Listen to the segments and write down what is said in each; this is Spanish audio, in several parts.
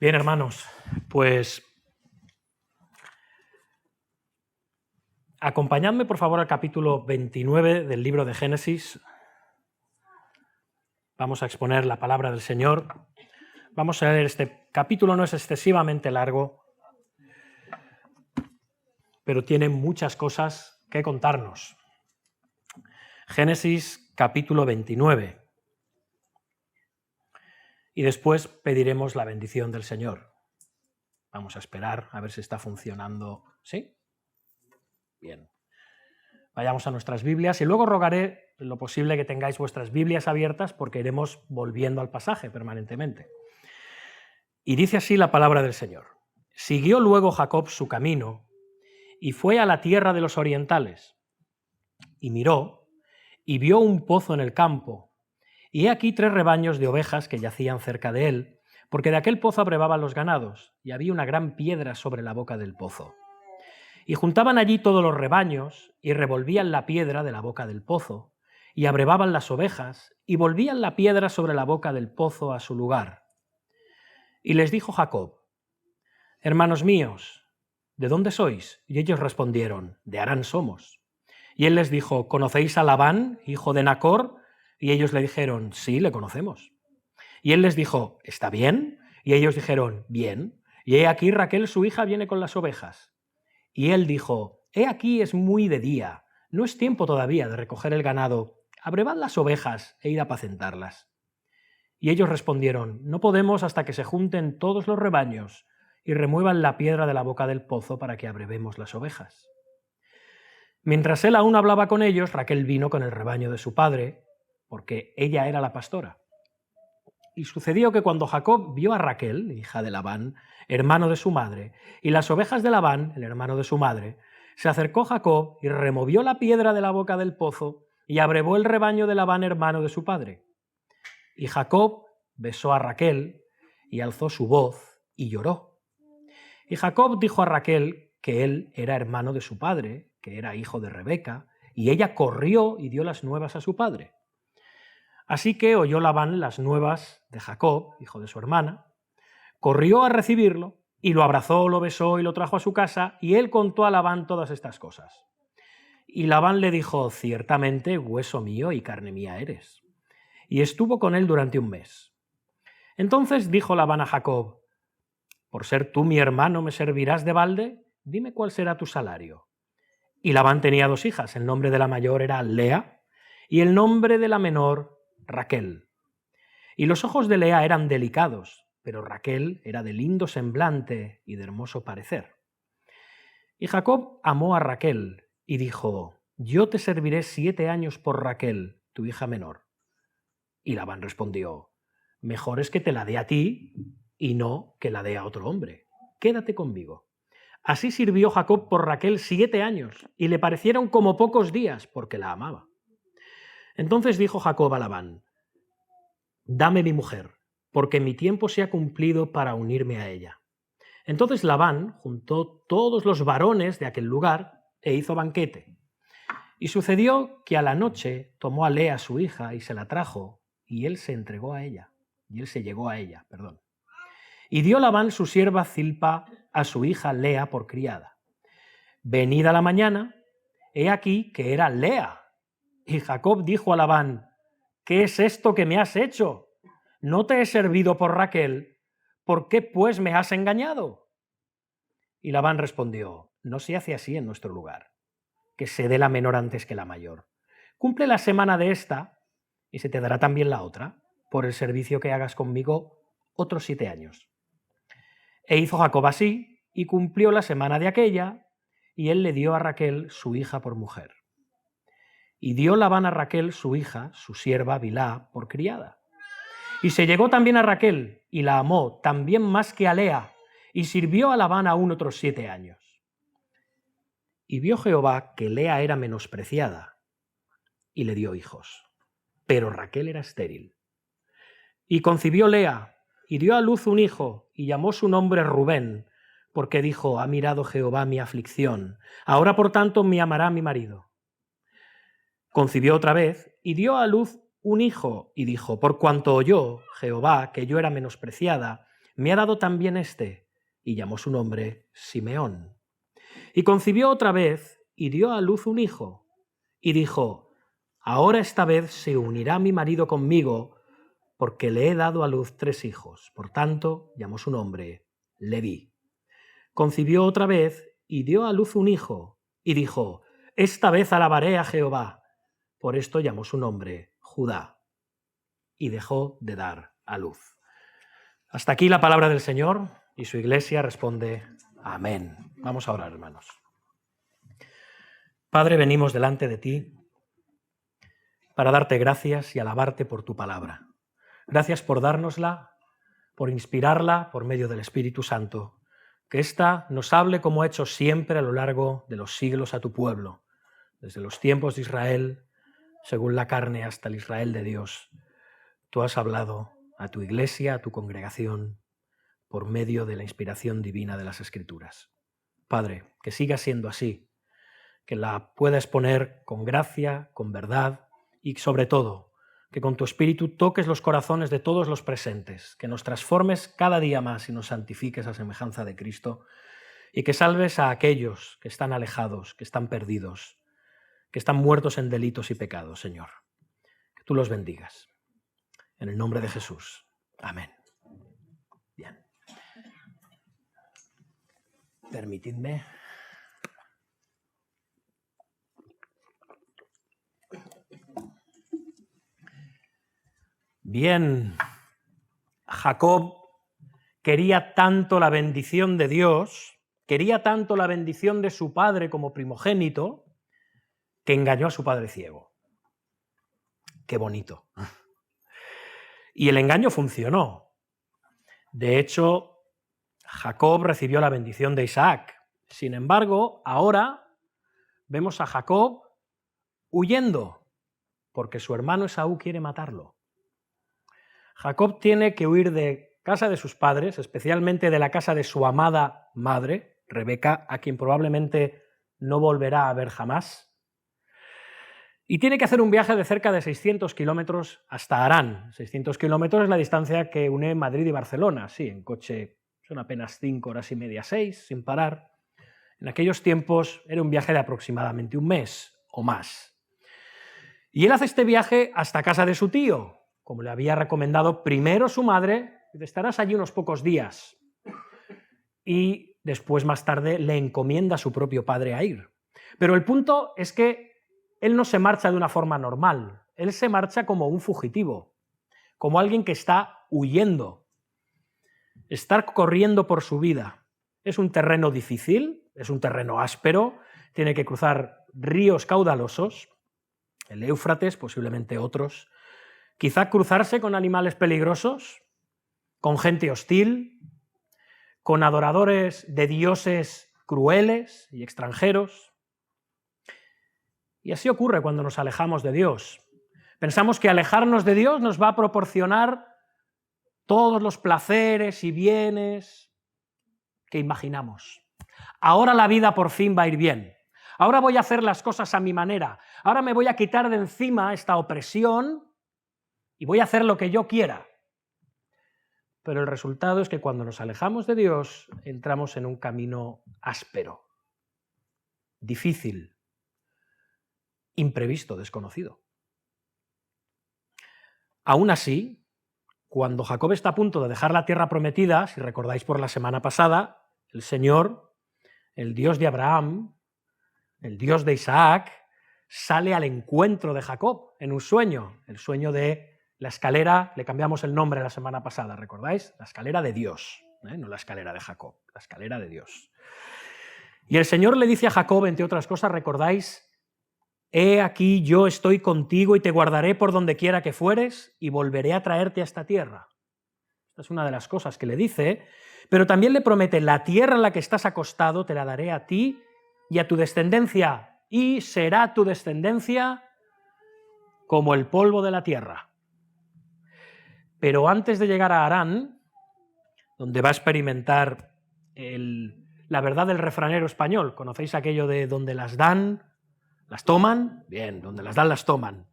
Bien, hermanos, pues acompañadme por favor al capítulo 29 del libro de Génesis. Vamos a exponer la palabra del Señor. Vamos a leer este capítulo, no es excesivamente largo, pero tiene muchas cosas que contarnos. Génesis capítulo 29. Y después pediremos la bendición del Señor. Vamos a esperar a ver si está funcionando. ¿Sí? Bien. Vayamos a nuestras Biblias y luego rogaré lo posible que tengáis vuestras Biblias abiertas porque iremos volviendo al pasaje permanentemente. Y dice así la palabra del Señor. Siguió luego Jacob su camino y fue a la tierra de los orientales. Y miró y vio un pozo en el campo. Y he aquí 3 rebaños de ovejas que yacían cerca de él, porque de aquel pozo abrevaban los ganados, y había una gran piedra sobre la boca del pozo. Y juntaban allí todos los rebaños, y revolvían la piedra de la boca del pozo, y abrevaban las ovejas, y volvían la piedra sobre la boca del pozo a su lugar. Y les dijo Jacob: Hermanos míos, ¿de dónde sois? Y ellos respondieron: de Harán somos. Y él les dijo: ¿Conocéis a Labán, hijo de Nacor? Y ellos le dijeron: sí, le conocemos. Y él les dijo: ¿está bien? Y ellos dijeron: bien. Y he aquí Raquel su hija viene con las ovejas. Y él dijo: he aquí es muy de día, no es tiempo todavía de recoger el ganado, abrevad las ovejas e id a apacentarlas. Y ellos respondieron: no podemos hasta que se junten todos los rebaños y remuevan la piedra de la boca del pozo para que abrevemos las ovejas. Mientras él aún hablaba con ellos, Raquel vino con el rebaño de su padre, porque ella era la pastora. Y sucedió que cuando Jacob vio a Raquel, hija de Labán, hermano de su madre, y las ovejas de Labán, el hermano de su madre, se acercó Jacob y removió la piedra de la boca del pozo y abrevó el rebaño de Labán, hermano de su padre. Y Jacob besó a Raquel y alzó su voz y lloró. Y Jacob dijo a Raquel que él era hermano de su padre, que era hijo de Rebeca, y ella corrió y dio las nuevas a su padre. Así que oyó Labán las nuevas de Jacob, hijo de su hermana, corrió a recibirlo y lo abrazó, lo besó y lo trajo a su casa, y él contó a Labán todas estas cosas. Y Labán le dijo: ciertamente hueso mío y carne mía eres. Y estuvo con él durante un mes. Entonces dijo Labán a Jacob: por ser tú mi hermano, ¿me servirás de balde? Dime cuál será tu salario. Y Labán tenía 2 hijas, el nombre de la mayor era Lea, y el nombre de la menor Raquel. Y los ojos de Lea eran delicados, pero Raquel era de lindo semblante y de hermoso parecer. Y Jacob amó a Raquel y dijo: yo te serviré 7 años por Raquel, tu hija menor. Y Labán respondió: mejor es que te la dé a ti y no que la dé a otro hombre. Quédate conmigo. Así sirvió Jacob por Raquel 7 años, y le parecieron como pocos días, porque la amaba. Entonces dijo Jacob a Labán: dame mi mujer, porque mi tiempo se ha cumplido para unirme a ella. Entonces Labán juntó todos los varones de aquel lugar e hizo banquete. Y sucedió que a la noche tomó a Lea su hija y se la trajo, y él se entregó a ella. Y él se llegó a ella, perdón. Y dio Labán su sierva Zilpa a su hija Lea por criada. Venida la mañana, he aquí que era Lea. Y Jacob dijo a Labán: ¿qué es esto que me has hecho? ¿No te he servido por Raquel? ¿Por qué pues me has engañado? Y Labán respondió: no se hace así en nuestro lugar, que se dé la menor antes que la mayor. Cumple la semana de esta, y se te dará también la otra, por el servicio que hagas conmigo otros 7 años. E hizo Jacob así, y cumplió la semana de aquella, y él le dio a Raquel su hija por mujer. Y dio Labán a Raquel su hija, su sierva Bilhá, por criada. Y se llegó también a Raquel, y la amó también más que a Lea, y sirvió a Labán aún otros 7 años. Y vio Jehová que Lea era menospreciada, y le dio hijos. Pero Raquel era estéril. Y concibió Lea, y dio a luz un hijo, y llamó su nombre Rubén, porque dijo: ha mirado Jehová mi aflicción, ahora por tanto me amará mi marido. Concibió otra vez, y dio a luz un hijo, y dijo: por cuanto oyó Jehová que yo era menospreciada, me ha dado también este, y llamó su nombre Simeón. Y concibió otra vez, y dio a luz un hijo, y dijo, ahora esta vez se unirá mi marido conmigo, porque le he dado a luz 3 hijos. Por tanto, llamó su nombre Leví. Concibió otra vez, y dio a luz un hijo, y dijo, esta vez alabaré a Jehová. Por esto llamó su nombre Judá, y dejó de dar a luz. Hasta aquí la palabra del Señor, y su iglesia responde, amén. Vamos a orar, hermanos. Padre, venimos delante de ti para darte gracias y alabarte por tu palabra. Gracias por dárnosla, por inspirarla por medio del Espíritu Santo, que ésta nos hable como ha hecho siempre a lo largo de los siglos a tu pueblo, desde los tiempos de Israel, según la carne, hasta el Israel de Dios. Tú has hablado a tu iglesia, a tu congregación, por medio de la inspiración divina de las Escrituras. Padre, que siga siendo así, que la pueda exponer con gracia, con verdad y sobre todo, que con tu Espíritu toques los corazones de todos los presentes, que nos transformes cada día más y nos santifiques a semejanza de Cristo y que salves a aquellos que están alejados, que están perdidos, que están muertos en delitos y pecados, Señor. Que tú los bendigas. En el nombre de Jesús. Amén. Bien. Permitidme. Bien, Jacob quería tanto la bendición de Dios, quería tanto la bendición de su padre como primogénito, que engañó a su padre ciego. Qué bonito. Y el engaño funcionó. De hecho, Jacob recibió la bendición de Isaac. Sin embargo, ahora vemos a Jacob huyendo, porque su hermano Esaú quiere matarlo. Jacob tiene que huir de casa de sus padres, especialmente de la casa de su amada madre, Rebeca, a quien probablemente no volverá a ver jamás. Y tiene que hacer un viaje de cerca de 600 kilómetros hasta Harán. 600 kilómetros es la distancia que une Madrid y Barcelona. Sí, en coche son apenas 5 horas y media, 6, sin parar. En aquellos tiempos era un viaje de aproximadamente un mes o más. Y él hace este viaje hasta casa de su tío, como le había recomendado primero su madre, estarás allí unos pocos días. Y después, más tarde, le encomienda a su propio padre a ir. Pero el punto es que él no se marcha de una forma normal, él se marcha como un fugitivo, como alguien que está huyendo, está corriendo por su vida. Es un terreno difícil, es un terreno áspero, tiene que cruzar ríos caudalosos, el Éufrates, posiblemente otros, quizá cruzarse con animales peligrosos, con gente hostil, con adoradores de dioses crueles y extranjeros. Y así ocurre cuando nos alejamos de Dios. Pensamos que alejarnos de Dios nos va a proporcionar todos los placeres y bienes que imaginamos. Ahora la vida por fin va a ir bien. Ahora voy a hacer las cosas a mi manera. Ahora me voy a quitar de encima esta opresión y voy a hacer lo que yo quiera. Pero el resultado es que cuando nos alejamos de Dios, entramos en un camino áspero, difícil, imprevisto, desconocido. Aún así, cuando Jacob está a punto de dejar la tierra prometida, si recordáis por la semana pasada, el Señor, el Dios de Abraham, el Dios de Isaac, sale al encuentro de Jacob en un sueño, el sueño de la escalera, le cambiamos el nombre la semana pasada, ¿recordáis? La escalera de Dios, no la escalera de Jacob, la escalera de Dios. Y el Señor le dice a Jacob, entre otras cosas, ¿recordáis? He aquí yo estoy contigo y te guardaré por donde quiera que fueres y volveré a traerte a esta tierra. Esta es una de las cosas que le dice, pero también le promete, la tierra en la que estás acostado te la daré a ti y a tu descendencia, y será tu descendencia como el polvo de la tierra. Pero antes de llegar a Harán, donde va a experimentar la verdad del refranero español, ¿conocéis aquello de donde las dan, las toman? Bien, donde las dan, las toman.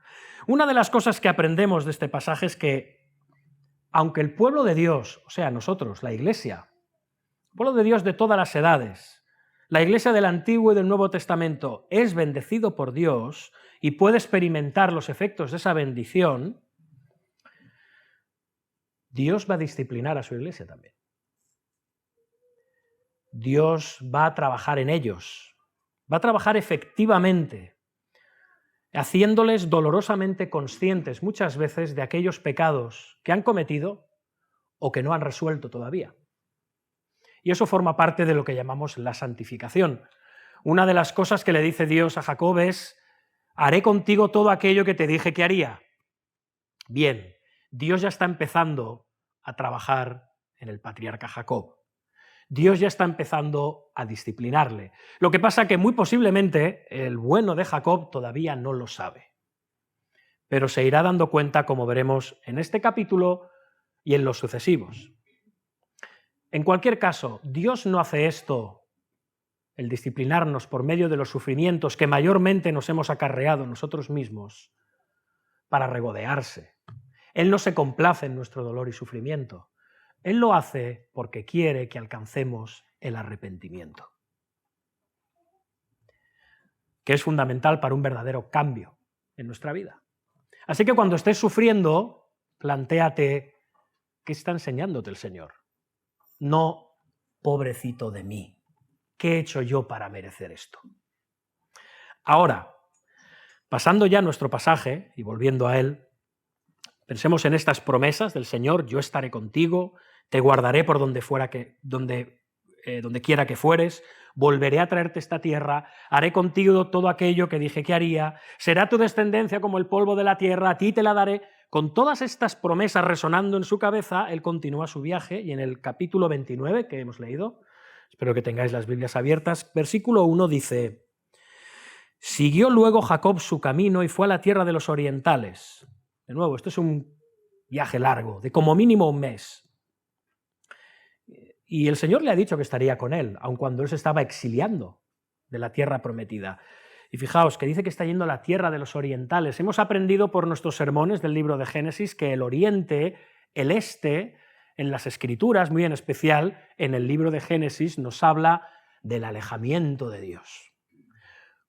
Una de las cosas que aprendemos de este pasaje es que aunque el pueblo de Dios, o sea, nosotros, la Iglesia, el pueblo de Dios de todas las edades, la Iglesia del Antiguo y del Nuevo Testamento es bendecido por Dios y puede experimentar los efectos de esa bendición, Dios va a disciplinar a su Iglesia también. Dios va a trabajar en ellos, va a trabajar efectivamente, haciéndoles dolorosamente conscientes muchas veces de aquellos pecados que han cometido o que no han resuelto todavía. Y eso forma parte de lo que llamamos la santificación. Una de las cosas que le dice Dios a Jacob es: haré contigo todo aquello que te dije que haría. Bien, Dios ya está empezando a trabajar en el patriarca Jacob. Dios ya está empezando a disciplinarle. Lo que pasa que muy posiblemente el bueno de Jacob todavía no lo sabe. Pero se irá dando cuenta, como veremos en este capítulo y en los sucesivos. En cualquier caso, Dios no hace esto, el disciplinarnos por medio de los sufrimientos que mayormente nos hemos acarreado nosotros mismos, para regodearse. Él no se complace en nuestro dolor y sufrimiento. Él lo hace porque quiere que alcancemos el arrepentimiento, que es fundamental para un verdadero cambio en nuestra vida. Así que cuando estés sufriendo, plantéate qué está enseñándote el Señor. No, pobrecito de mí, ¿qué he hecho yo para merecer esto? Ahora, pasando ya a nuestro pasaje y volviendo a él, pensemos en estas promesas del Señor: yo estaré contigo, te guardaré por donde quiera que fueres, volveré a traerte esta tierra, haré contigo todo aquello que dije que haría, será tu descendencia como el polvo de la tierra, a ti te la daré. Con todas estas promesas resonando en su cabeza, él continúa su viaje y en el capítulo 29 que hemos leído, espero que tengáis las Biblias abiertas, versículo 1 dice: siguió luego Jacob su camino y fue a la tierra de los orientales. De nuevo, esto es un viaje largo, de como mínimo un mes. Y el Señor le ha dicho que estaría con él, aun cuando él se estaba exiliando de la tierra prometida. Y fijaos que dice que está yendo a la tierra de los orientales. Hemos aprendido por nuestros sermones del libro de Génesis que el oriente, el este, en las Escrituras, muy en especial en el libro de Génesis, nos habla del alejamiento de Dios.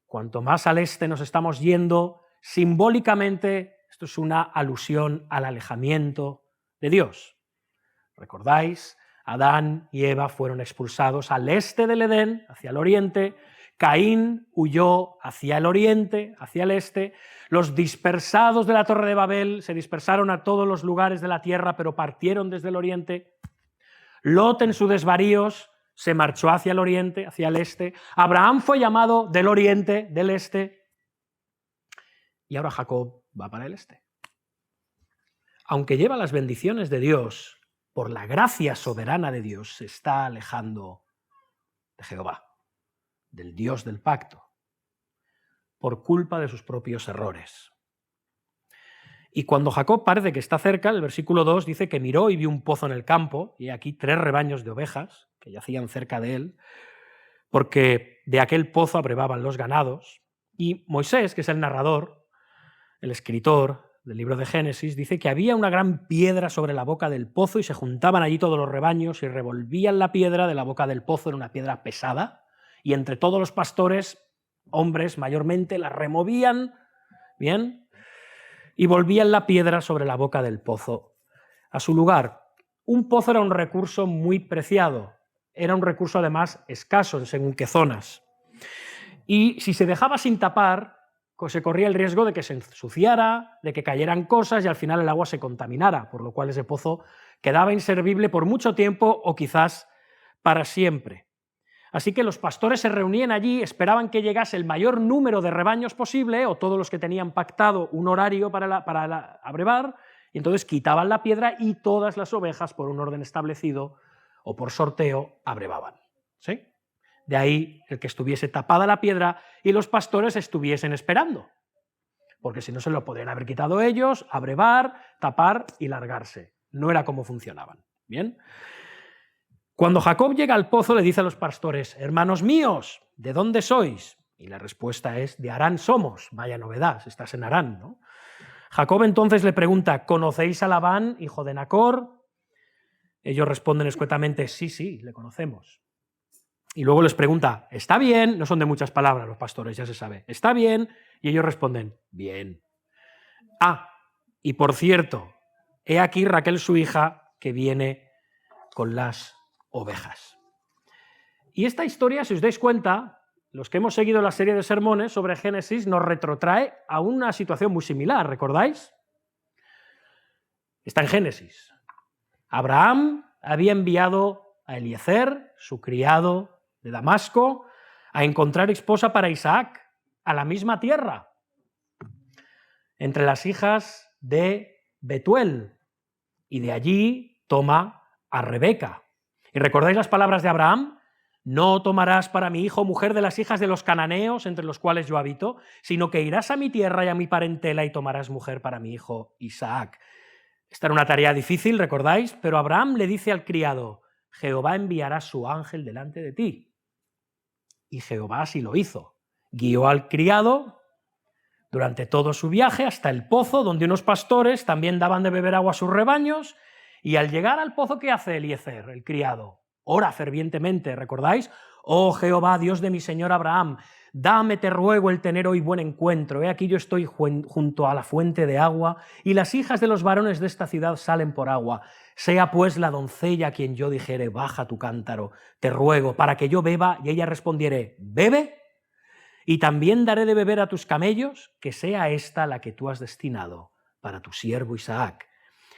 Cuanto más al este nos estamos yendo, simbólicamente, esto es una alusión al alejamiento de Dios. ¿Recordáis? Adán y Eva fueron expulsados al este del Edén, hacia el oriente. Caín huyó hacia el oriente, hacia el este. Los dispersados de la Torre de Babel se dispersaron a todos los lugares de la tierra, pero partieron desde el oriente. Lot, en sus desvaríos, se marchó hacia el oriente, hacia el este. Abraham fue llamado del oriente, del este. Y ahora Jacob va para el este. Aunque lleva las bendiciones de Dios, por la gracia soberana de Dios, se está alejando de Jehová, del Dios del pacto, por culpa de sus propios errores. Y cuando Jacob parece que está cerca, el versículo 2 dice que miró y vio un pozo en el campo, y aquí 3 rebaños de ovejas que yacían cerca de él, porque de aquel pozo abrevaban los ganados. Y Moisés, que es el narrador, el escritor del libro de Génesis, dice que había una gran piedra sobre la boca del pozo y se juntaban allí todos los rebaños y revolvían la piedra de la boca del pozo. Era una piedra pesada, y entre todos los pastores, hombres mayormente, la removían, bien, y volvían la piedra sobre la boca del pozo a su lugar. Un pozo era un recurso muy preciado, era un recurso además escaso en según qué zonas. Y si se dejaba sin tapar, se corría el riesgo de que se ensuciara, de que cayeran cosas y al final el agua se contaminara, por lo cual ese pozo quedaba inservible por mucho tiempo o quizás para siempre. Así que los pastores se reunían allí, esperaban que llegase el mayor número de rebaños posible, o todos los que tenían pactado un horario para abrevar, y entonces quitaban la piedra y todas las ovejas, por un orden establecido o por sorteo, abrevaban. ¿Sí? De ahí el que estuviese tapada la piedra y los pastores estuviesen esperando, porque si no se lo podrían haber quitado ellos, abrevar, tapar y largarse. No era como funcionaban. ¿Bien? Cuando Jacob llega al pozo le dice a los pastores: hermanos míos, ¿de dónde sois? Y la respuesta es: de Harán somos. Vaya novedad, estás en Harán, ¿no? Jacob entonces le pregunta, ¿conocéis a Labán, hijo de Nacor? Ellos responden escuetamente, sí, sí, le conocemos. Y luego les pregunta, ¿está bien? No son de muchas palabras los pastores, ya se sabe. ¿Está bien? Y ellos responden, bien. Ah, y por cierto, he aquí Raquel su hija que viene con las ovejas. Y esta historia, si os dais cuenta, los que hemos seguido la serie de sermones sobre Génesis, nos retrotrae a una situación muy similar, ¿recordáis? Está en Génesis. Abraham había enviado a Eliezer, su criado de Damasco, a encontrar esposa para Isaac, a la misma tierra, entre las hijas de Betuel, y de allí toma a Rebeca. ¿Y recordáis las palabras de Abraham? No tomarás para mi hijo mujer de las hijas de los cananeos, entre los cuales yo habito, sino que irás a mi tierra y a mi parentela y tomarás mujer para mi hijo Isaac. Esta era una tarea difícil, ¿recordáis? Pero Abraham le dice al criado, Jehová enviará su ángel delante de ti. Y Jehová así lo hizo. Guió al criado durante todo su viaje hasta el pozo, donde unos pastores también daban de beber agua a sus rebaños, y al llegar al pozo, ¿qué hace Eliezer, el criado? Ora fervientemente, ¿recordáis? Oh Jehová, Dios de mi señor Abraham, dame, te ruego, el tener hoy buen encuentro. He aquí yo estoy junto a la fuente de agua, y las hijas de los varones de esta ciudad salen por agua. Sea pues la doncella a quien yo dijere, baja tu cántaro, te ruego, para que yo beba, y ella respondiere, ¿bebe? Y también daré de beber a tus camellos, que sea esta la que tú has destinado para tu siervo Isaac.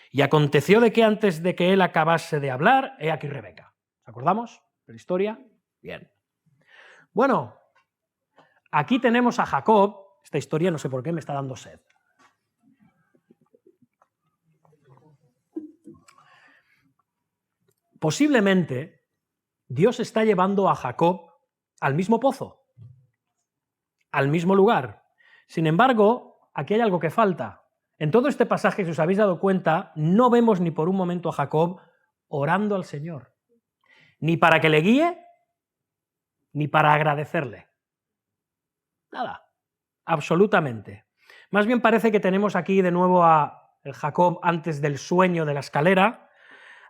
Y aconteció de que antes de que él acabase de hablar, he aquí Rebeca. ¿Os acordamos de la historia? Bien. Bueno, aquí tenemos a Jacob. Esta historia no sé por qué me está dando sed. Posiblemente Dios está llevando a Jacob al mismo pozo, al mismo lugar. Sin embargo, aquí hay algo que falta. En todo este pasaje, si os habéis dado cuenta, no vemos ni por un momento a Jacob orando al Señor, ni para que le guíe, ni para agradecerle. Nada, absolutamente. Más bien parece que tenemos aquí de nuevo a el Jacob antes del sueño de la escalera,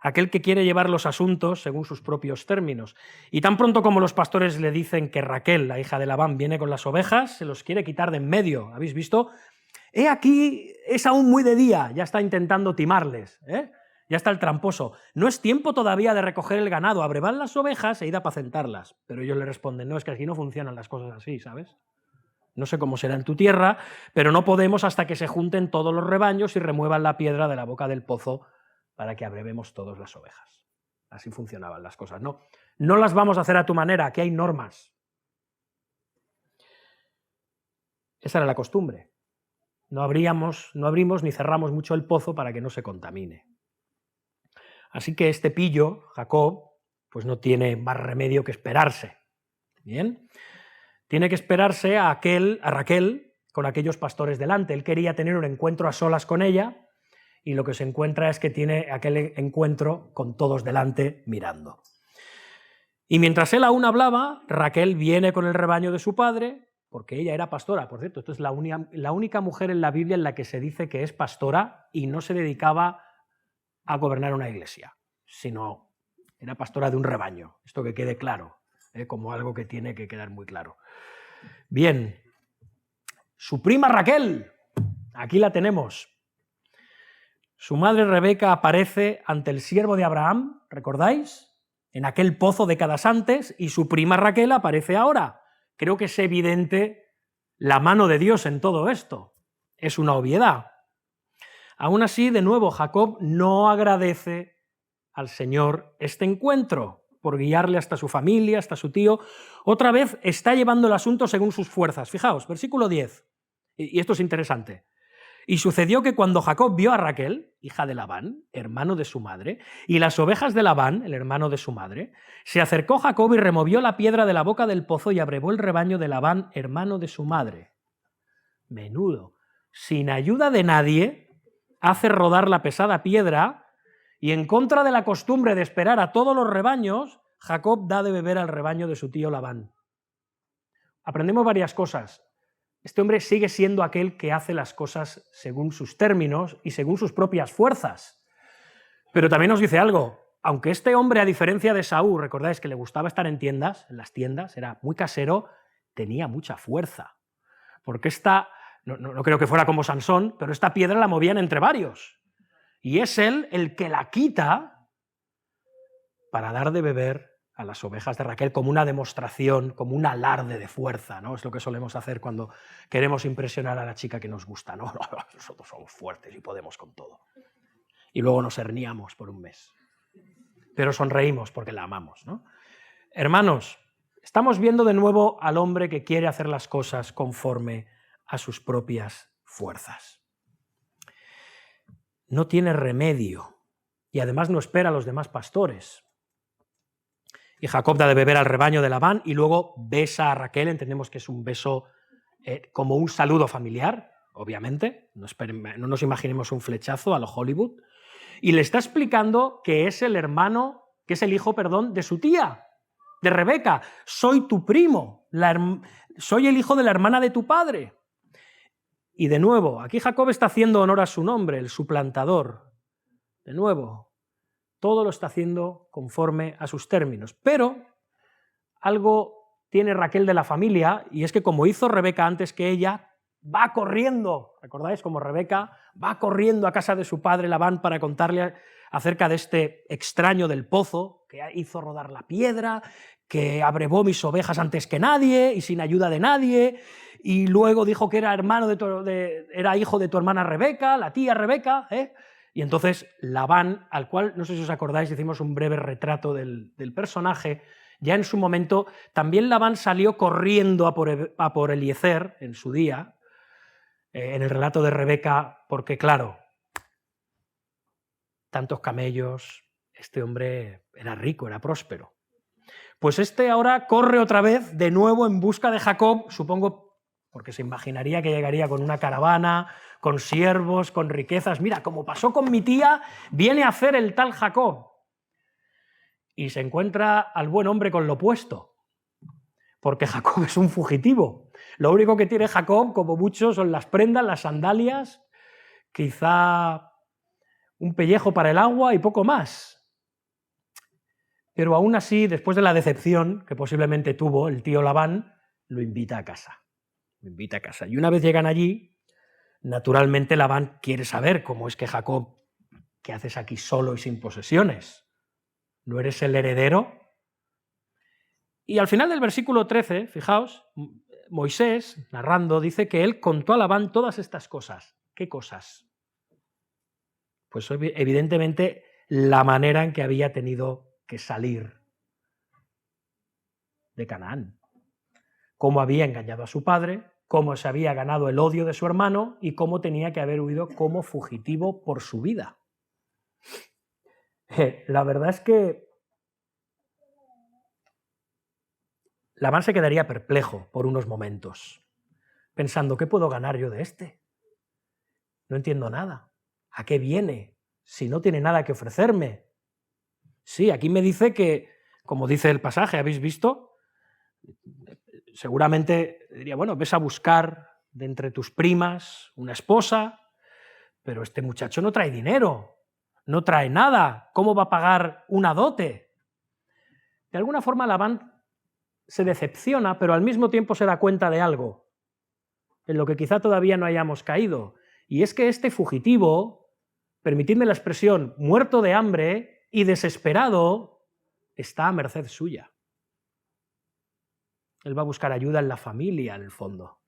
aquel que quiere llevar los asuntos según sus propios términos. Y tan pronto como los pastores le dicen que Raquel, la hija de Labán, viene con las ovejas, se los quiere quitar de en medio. ¿Habéis visto? He aquí, es aún muy de día, ya está intentando timarles, ya está el tramposo. No es tiempo todavía de recoger el ganado, abrevad las ovejas e id a apacentarlas. Pero ellos le responden, no, es que aquí no funcionan las cosas así, ¿sabes? No sé cómo será en tu tierra, pero no podemos hasta que se junten todos los rebaños y remuevan la piedra de la boca del pozo para que abrevemos todas las ovejas. Así funcionaban las cosas. No, no las vamos a hacer a tu manera, aquí hay normas. Esa era la costumbre. No abrimos ni cerramos mucho el pozo para que no se contamine. Así que este pillo, Jacob, pues no tiene más remedio que esperarse. ¿Bien? Tiene que esperarse a Raquel con aquellos pastores delante. Él quería tener un encuentro a solas con ella y lo que se encuentra es que tiene aquel encuentro con todos delante mirando. Y mientras él aún hablaba, Raquel viene con el rebaño de su padre, porque ella era pastora. Por cierto, esto es la única mujer en la Biblia en la que se dice que es pastora y no se dedicaba a gobernar una iglesia, sino era pastora de un rebaño. Esto que quede claro, como algo que tiene que quedar muy claro. Bien, su prima Raquel, aquí la tenemos. Su madre Rebeca aparece ante el siervo de Abraham, ¿recordáis? En aquel pozo décadas antes, y su prima Raquel aparece ahora. Creo que es evidente la mano de Dios en todo esto. Es una obviedad. Aún así, de nuevo, Jacob no agradece al Señor este encuentro por guiarle hasta su familia, hasta su tío. Otra vez está llevando el asunto según sus fuerzas. Fijaos, versículo 10. Y esto es interesante. Y sucedió que cuando Jacob vio a Raquel, hija de Labán, hermano de su madre, y las ovejas de Labán, el hermano de su madre, se acercó Jacob y removió la piedra de la boca del pozo y abrevó el rebaño de Labán, hermano de su madre. Menudo. Sin ayuda de nadie, hace rodar la pesada piedra y en contra de la costumbre de esperar a todos los rebaños, Jacob da de beber al rebaño de su tío Labán. Aprendemos varias cosas. este hombre sigue siendo aquel que hace las cosas según sus términos y según sus propias fuerzas. Pero también nos dice algo, aunque este hombre, a diferencia de Saúl, recordáis que le gustaba estar en las tiendas, era muy casero, tenía mucha fuerza. Porque no creo que fuera como Sansón, pero esta piedra la movían entre varios. Y es él el que la quita para dar de beber a las ovejas de Raquel como una demostración, como un alarde de fuerza, ¿no? Es lo que solemos hacer cuando queremos impresionar a la chica que nos gusta, ¿no? Nosotros somos fuertes y podemos con todo. Y luego nos herniamos por un mes. Pero sonreímos porque la amamos, ¿no? Hermanos, estamos viendo de nuevo al hombre que quiere hacer las cosas conforme a sus propias fuerzas. No tiene remedio y además no espera a los demás pastores. Y Jacob da de beber al rebaño de Labán y luego besa a Raquel, entendemos que es un beso como un saludo familiar, obviamente, no nos imaginemos un flechazo a lo Hollywood, y le está explicando que es el hijo, de su tía, de Rebeca. Soy tu primo, soy el hijo de la hermana de tu padre. Y de nuevo, aquí Jacob está haciendo honor a su nombre, el suplantador. De nuevo, todo lo está haciendo conforme a sus términos. Pero algo tiene Raquel de la familia, y es que como hizo Rebeca antes que ella, va corriendo, ¿recordáis? Como Rebeca va corriendo a casa de su padre Labán para contarle acerca de este extraño del pozo, que hizo rodar la piedra, que abrevó mis ovejas antes que nadie y sin ayuda de nadie, y luego dijo que era era hijo de tu hermana Rebeca, la tía Rebeca, ¿eh? Y entonces Labán, al cual, no sé si os acordáis, hicimos un breve retrato del personaje, ya en su momento, también Labán salió corriendo a por Eliezer en su día, en el relato de Rebeca, porque claro, tantos camellos, este hombre era rico, era próspero. Pues este ahora corre otra vez de nuevo en busca de Jacob, supongo porque se imaginaría que llegaría con una caravana, con siervos, con riquezas. Mira, como pasó con mi tía, viene a hacer el tal Jacob. Y se encuentra al buen hombre con lo opuesto, porque Jacob es un fugitivo. Lo único que tiene Jacob, como mucho, son las prendas, las sandalias, quizá un pellejo para el agua y poco más. Pero aún así, después de la decepción que posiblemente tuvo el tío Labán, lo invita a casa. Lo invita a casa. Y una vez llegan allí, naturalmente Labán quiere saber cómo es que Jacob, ¿qué haces aquí solo y sin posesiones? ¿No eres el heredero? Y al final del versículo 13, fijaos, Moisés, narrando, dice que él contó a Labán todas estas cosas. ¿Qué cosas? Pues evidentemente la manera en que había tenido que salir de Canaán. Cómo había engañado a su padre, cómo se había ganado el odio de su hermano y cómo tenía que haber huido como fugitivo por su vida. La verdad es que Labán se quedaría perplejo por unos momentos, pensando, ¿qué puedo ganar yo de este? No entiendo nada. ¿A qué viene? Si no tiene nada que ofrecerme. Sí, aquí me dice que, como dice el pasaje, ¿habéis visto? Seguramente diría, bueno, ves a buscar de entre tus primas una esposa, pero este muchacho no trae dinero, no trae nada. ¿Cómo va a pagar una dote? De alguna forma Labán se decepciona, pero al mismo tiempo se da cuenta de algo, en lo que quizá todavía no hayamos caído, y es que este fugitivo, permitidme la expresión, muerto de hambre y desesperado, está a merced suya. Él va a buscar ayuda en la familia, en el fondo.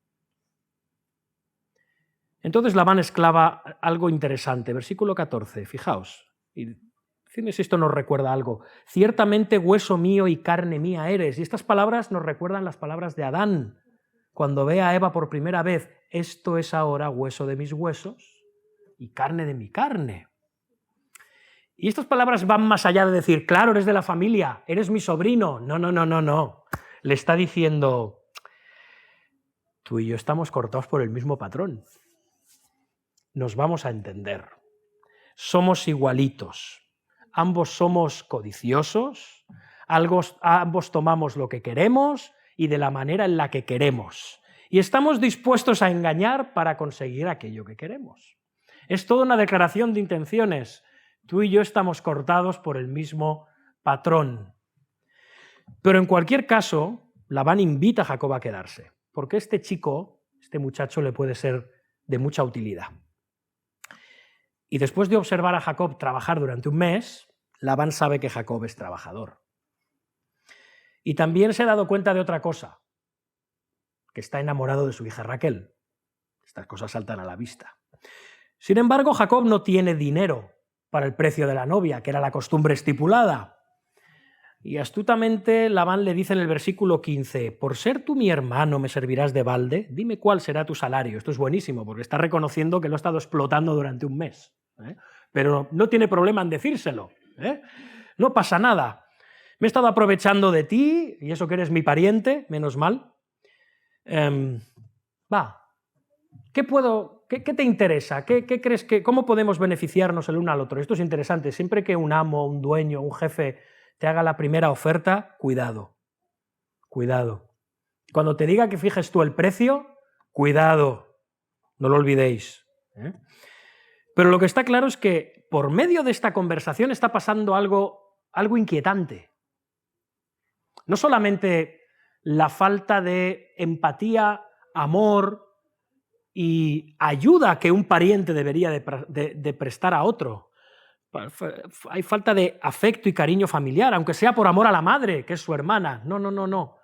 Entonces Labán exclama algo interesante, versículo 14, fijaos, y decidme si esto nos recuerda algo. Ciertamente hueso mío y carne mía eres. Y estas palabras nos recuerdan las palabras de Adán, cuando ve a Eva por primera vez, esto es ahora hueso de mis huesos y carne de mi carne. Y estas palabras van más allá de decir, claro, eres de la familia, eres mi sobrino. No. Le está diciendo, tú y yo estamos cortados por el mismo patrón. Nos vamos a entender. Somos igualitos. Ambos somos codiciosos, ambos tomamos lo que queremos y de la manera en la que queremos. y estamos dispuestos a engañar para conseguir aquello que queremos. Es toda una declaración de intenciones. Tú y yo estamos cortados por el mismo patrón. Pero en cualquier caso, Labán invita a Jacob a quedarse, porque este chico, este muchacho, le puede ser de mucha utilidad. Y después de observar a Jacob trabajar durante un mes, Labán sabe que Jacob es trabajador. Y también se ha dado cuenta de otra cosa, que está enamorado de su hija Raquel. Estas cosas saltan a la vista. Sin embargo, Jacob no tiene dinero para el precio de la novia, que era la costumbre estipulada. Y astutamente Labán le dice en el versículo 15, por ser tú mi hermano me servirás de balde, dime cuál será tu salario. Esto es buenísimo, porque está reconociendo que lo ha estado explotando durante un mes. Pero no tiene problema en decírselo. No pasa nada. Me he estado aprovechando de ti, y eso que eres mi pariente, menos mal. ¿Qué te interesa? ¿Qué crees cómo podemos beneficiarnos el uno al otro? Esto es interesante. Siempre que un amo, un dueño, un jefe te haga la primera oferta, cuidado. Cuidado. Cuando te diga que fijes tú el precio, cuidado. No lo olvidéis. Pero lo que está claro es que por medio de esta conversación está pasando algo inquietante. No solamente la falta de empatía, amor y ayuda que un pariente debería de prestar a otro. Hay falta de afecto y cariño familiar, aunque sea por amor a la madre, que es su hermana. No.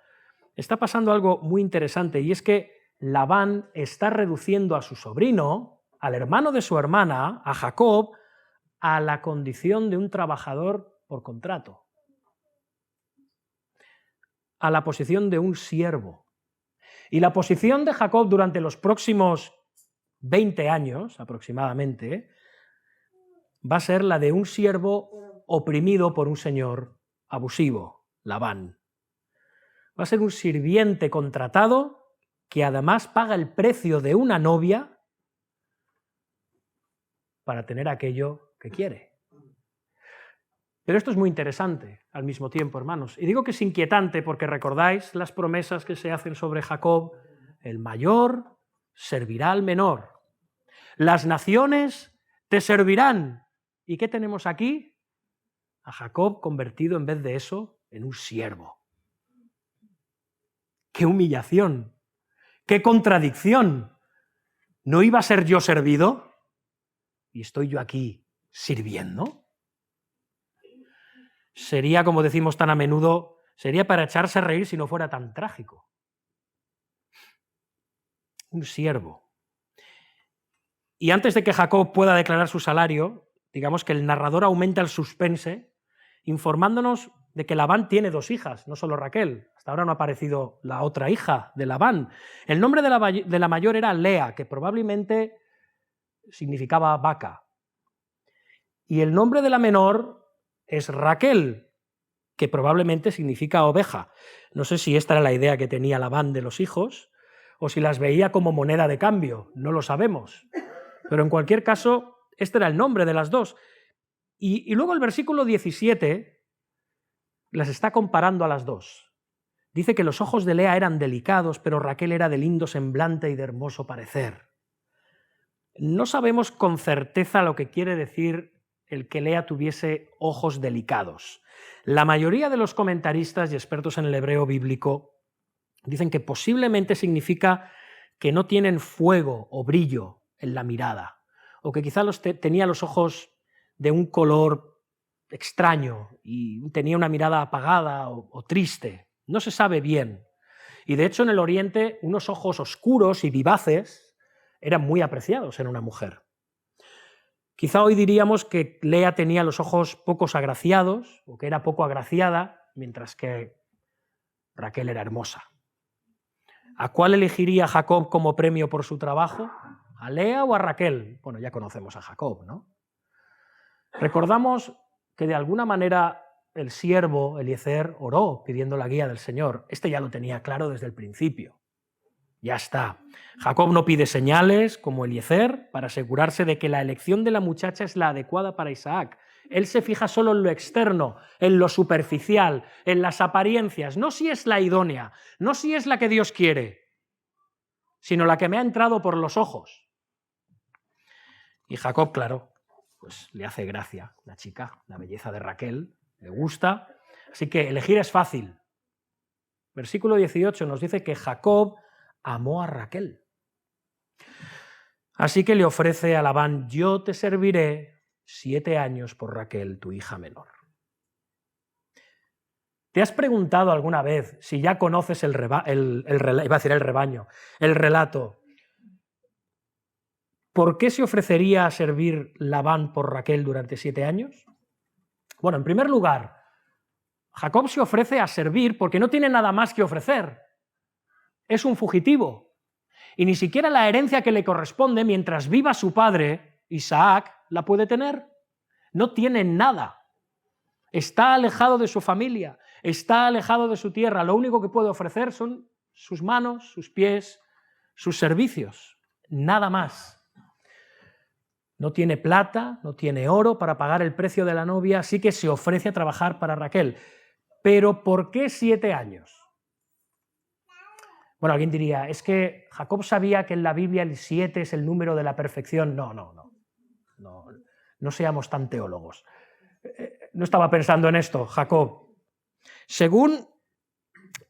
Está pasando algo muy interesante, y es que Labán está reduciendo a su sobrino, al hermano de su hermana, a Jacob, a la condición de un trabajador por contrato, a la posición de un siervo. Y la posición de Jacob durante los próximos 20 años, aproximadamente, va a ser la de un siervo oprimido por un señor abusivo, Labán. Va a ser un sirviente contratado que además paga el precio de una novia para tener aquello que quiere. Pero esto es muy interesante al mismo tiempo, hermanos. Y digo que es inquietante porque recordáis las promesas que se hacen sobre Jacob. El mayor servirá al menor. Las naciones te servirán. ¿Y qué tenemos aquí? A Jacob convertido en vez de eso en un siervo. ¡Qué humillación! ¡Qué contradicción! ¿No iba a ser yo servido? ¿Y estoy yo aquí sirviendo? Sería, como decimos tan a menudo, sería para echarse a reír si no fuera tan trágico. Un siervo. Y antes de que Jacob pueda declarar su salario, digamos que el narrador aumenta el suspense, informándonos de que Labán tiene 2 hijas, no solo Raquel. Hasta ahora no ha aparecido la otra hija de Labán. El nombre de la mayor era Lea, que probablemente significaba vaca. Y el nombre de la menor es Raquel, que probablemente significa oveja. No sé si esta era la idea que tenía Labán de los hijos, o si las veía como moneda de cambio, no lo sabemos. Pero en cualquier caso, este era el nombre de las 2. Y luego el versículo 17 las está comparando a las 2. Dice que los ojos de Lea eran delicados, pero Raquel era de lindo semblante y de hermoso parecer. No sabemos con certeza lo que quiere decir el que Lea tuviese ojos delicados. La mayoría de los comentaristas y expertos en el hebreo bíblico dicen que posiblemente significa que no tienen fuego o brillo en la mirada, o que quizá tenía los ojos de un color extraño y tenía una mirada apagada o triste. No se sabe bien. Y de hecho en el Oriente unos ojos oscuros y vivaces eran muy apreciados en una mujer. Quizá hoy diríamos que Lea tenía los ojos poco agraciados, o que era poco agraciada, mientras que Raquel era hermosa. ¿A cuál elegiría Jacob como premio por su trabajo? ¿A Lea o a Raquel? Bueno, ya conocemos a Jacob, ¿no? Recordamos que de alguna manera el siervo Eliezer oró pidiendo la guía del Señor. Este ya lo tenía claro desde el principio. Ya está. Jacob no pide señales, como Eliezer, para asegurarse de que la elección de la muchacha es la adecuada para Isaac. Él se fija solo en lo externo, en lo superficial, en las apariencias, no si es la idónea, no si es la que Dios quiere. sino la que me ha entrado por los ojos. Y Jacob, claro, pues le hace gracia la chica, la belleza de Raquel, le gusta, así que elegir es fácil. Versículo 18 nos dice que Jacob amó a Raquel. Así que le ofrece a Labán: yo te serviré 7 años por Raquel, tu hija menor. ¿Te has preguntado alguna vez, si ya conoces el relato, por qué se ofrecería a servir Labán por Raquel durante 7 años? Bueno, en primer lugar, Jacob se ofrece a servir porque no tiene nada más que ofrecer. Es un fugitivo. Y ni siquiera la herencia que le corresponde mientras viva su padre, Isaac, la puede tener. No tiene nada. Está alejado de su familia, está alejado de su tierra. Lo único que puede ofrecer son sus manos, sus pies, sus servicios. Nada más. No tiene plata, no tiene oro para pagar el precio de la novia, así que se ofrece a trabajar para Raquel. ¿Pero por qué 7 años? Bueno, alguien diría, es que Jacob sabía que en la Biblia el 7 es el número de la perfección. No seamos tan teólogos. No estaba pensando en esto, Jacob. Según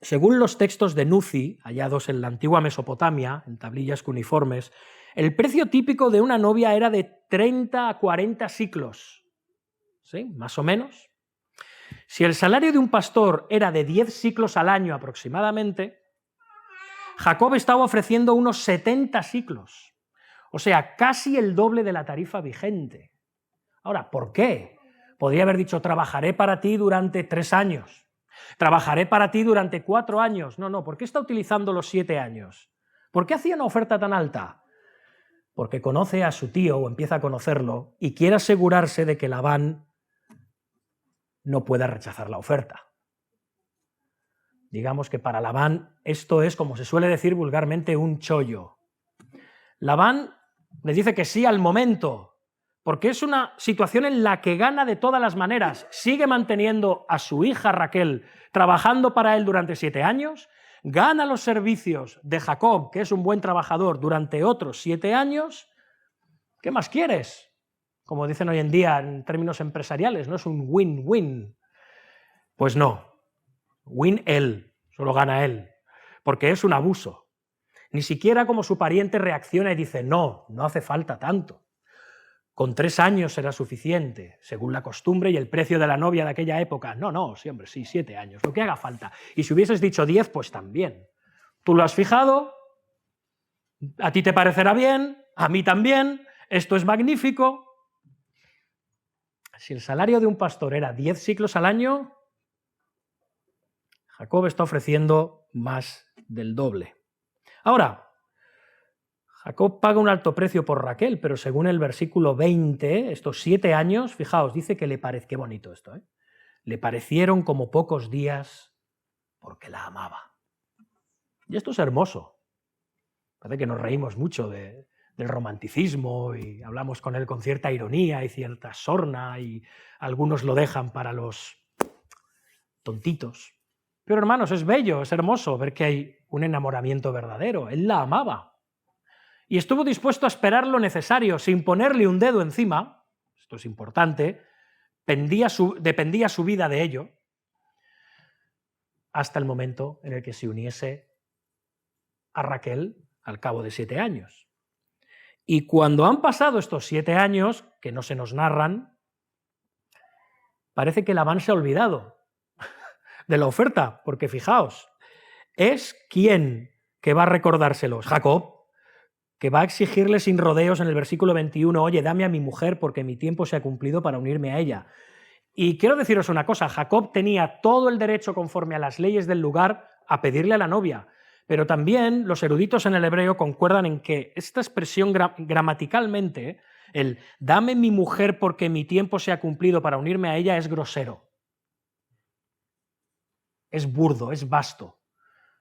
los textos de Nuzi, hallados en la antigua Mesopotamia, en tablillas cuneiformes, el precio típico de una novia era de 30 a 40 siclos, ¿sí? Más o menos. Si el salario de un pastor era de 10 siclos al año aproximadamente, Jacob estaba ofreciendo unos 70 siclos, o sea, casi el doble de la tarifa vigente. Ahora, ¿por qué? Podría haber dicho, trabajaré para ti durante 3 años, trabajaré para ti durante 4 años. No, ¿por qué está utilizando los 7 años? ¿Por qué hacía una oferta tan alta? Porque conoce a su tío, o empieza a conocerlo, y quiere asegurarse de que Labán no pueda rechazar la oferta. Digamos que para Labán esto es, como se suele decir vulgarmente, un chollo. Labán le dice que sí al momento, porque es una situación en la que gana de todas las maneras. Sigue manteniendo a su hija Raquel trabajando para él durante 7 años, gana los servicios de Jacob, que es un buen trabajador, durante otros 7 años. ¿Qué más quieres? Como dicen hoy en día en términos empresariales, ¿no? Es un win-win. Pues no. Win él, solo gana él, porque es un abuso. Ni siquiera como su pariente reacciona y dice, no hace falta tanto. Con 3 años será suficiente, según la costumbre y el precio de la novia de aquella época. Sí, 7 años, lo que haga falta. Y si hubieses dicho 10, pues también. Tú lo has fijado, a ti te parecerá bien, a mí también, esto es magnífico. Si el salario de un pastor era 10 siclos al año, Jacob está ofreciendo más del doble. Ahora, Jacob paga un alto precio por Raquel, pero según el versículo 20, estos 7 años, fijaos, dice que le parece, qué bonito esto, le parecieron como pocos días porque la amaba. Y esto es hermoso. Parece que nos reímos mucho del romanticismo y hablamos con él con cierta ironía y cierta sorna y algunos lo dejan para los tontitos. Pero hermanos, es bello, es hermoso ver que hay un enamoramiento verdadero. Él la amaba. Y estuvo dispuesto a esperar lo necesario, sin ponerle un dedo encima, esto es importante, dependía su vida de ello, hasta el momento en el que se uniese a Raquel al cabo de 7 años. Y cuando han pasado estos 7 años, que no se nos narran, parece que Labán se ha olvidado de la oferta, porque fijaos, es quien que va a recordárselos, Jacob, que va a exigirle sin rodeos en el versículo 21, oye, dame a mi mujer porque mi tiempo se ha cumplido para unirme a ella. Y quiero deciros una cosa, Jacob tenía todo el derecho conforme a las leyes del lugar a pedirle a la novia, pero también los eruditos en el hebreo concuerdan en que esta expresión gramaticalmente, el dame mi mujer porque mi tiempo se ha cumplido para unirme a ella, es grosero. Es burdo, es vasto.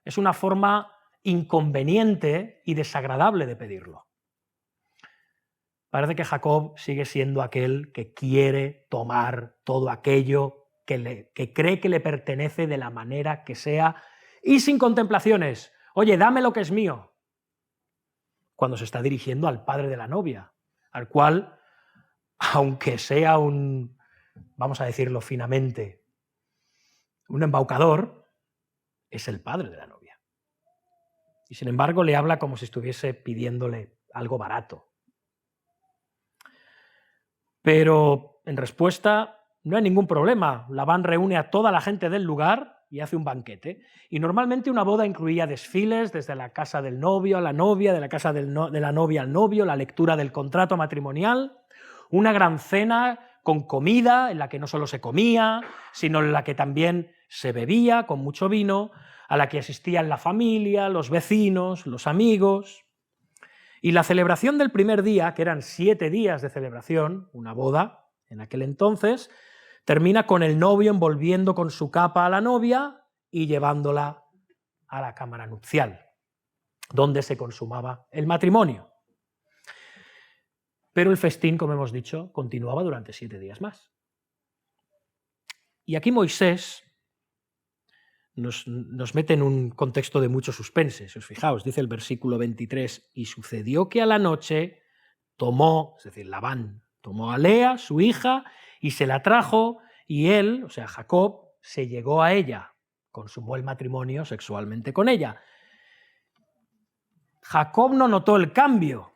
Es una forma inconveniente y desagradable de pedirlo. Parece que Jacob sigue siendo aquel que quiere tomar todo aquello que cree que le pertenece de la manera que sea y sin contemplaciones. Oye, dame lo que es mío. cuando se está dirigiendo al padre de la novia, al cual, aunque sea vamos a decirlo finamente, un embaucador, es el padre de la novia. Y sin embargo le habla como si estuviese pidiéndole algo barato. Pero en respuesta no hay ningún problema. Labán reúne a toda la gente del lugar y hace un banquete. Y normalmente una boda incluía desfiles desde la casa del novio a la novia, de la casa de la novia al novio, la lectura del contrato matrimonial, una gran cena con comida en la que no solo se comía, sino en la que también se bebía con mucho vino, a la que asistían la familia, los vecinos, los amigos. Y la celebración del primer día, que eran 7 días de celebración, una boda en aquel entonces, termina con el novio envolviendo con su capa a la novia y llevándola a la cámara nupcial, donde se consumaba el matrimonio. Pero el festín, como hemos dicho, continuaba durante 7 días más. Y aquí Moisés nos mete en un contexto de mucho suspense. Si os fijaos, dice el versículo 23, y sucedió que a la noche tomó, es decir, Labán, tomó a Lea, su hija, y se la trajo, y él, o sea, Jacob, se llegó a ella, consumó el matrimonio sexualmente con ella. Jacob no notó el cambio.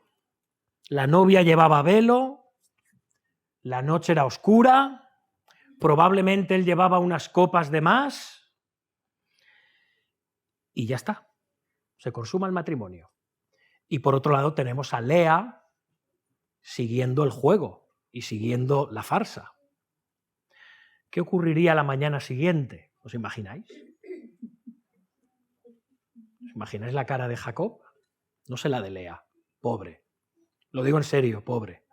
La novia llevaba velo, la noche era oscura, probablemente él llevaba unas copas de más, y ya está, se consuma el matrimonio. Y por otro lado tenemos a Lea siguiendo el juego y siguiendo la farsa. ¿Qué ocurriría la mañana siguiente? ¿Os imagináis? ¿Os imagináis la cara de Jacob? No sé la de Lea, pobre. Lo digo en serio, pobre.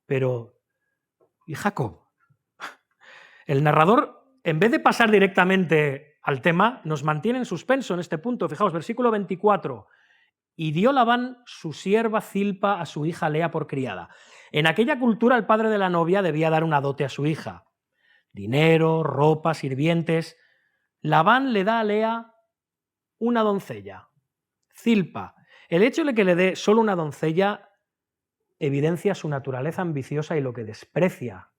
Pero, ¿y Jacob? El narrador, en vez de pasar directamente al tema, nos mantiene en suspenso en este punto. Fijaos, versículo 24. Y dio Labán su sierva Zilpa a su hija Lea por criada. En aquella cultura el padre de la novia debía dar una dote a su hija. Dinero, ropa, sirvientes. Labán le da a Lea una doncella, Zilpa. El hecho de que le dé solo una doncella evidencia su naturaleza ambiciosa y lo que desprecia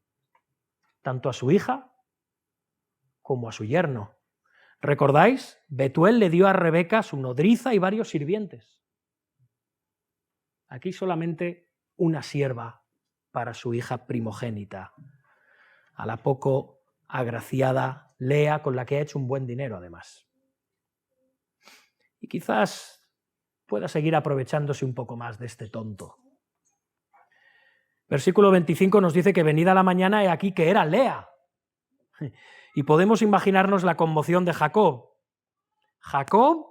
tanto a su hija como a su yerno. ¿Recordáis? Betuel le dio a Rebeca su nodriza y varios sirvientes. Aquí solamente una sierva para su hija primogénita, a la poco agraciada Lea, con la que ha hecho un buen dinero además. Y quizás pueda seguir aprovechándose un poco más de este tonto. Versículo 25 nos dice que venida la mañana he aquí que era Lea. Y podemos imaginarnos la conmoción de Jacob. Jacob,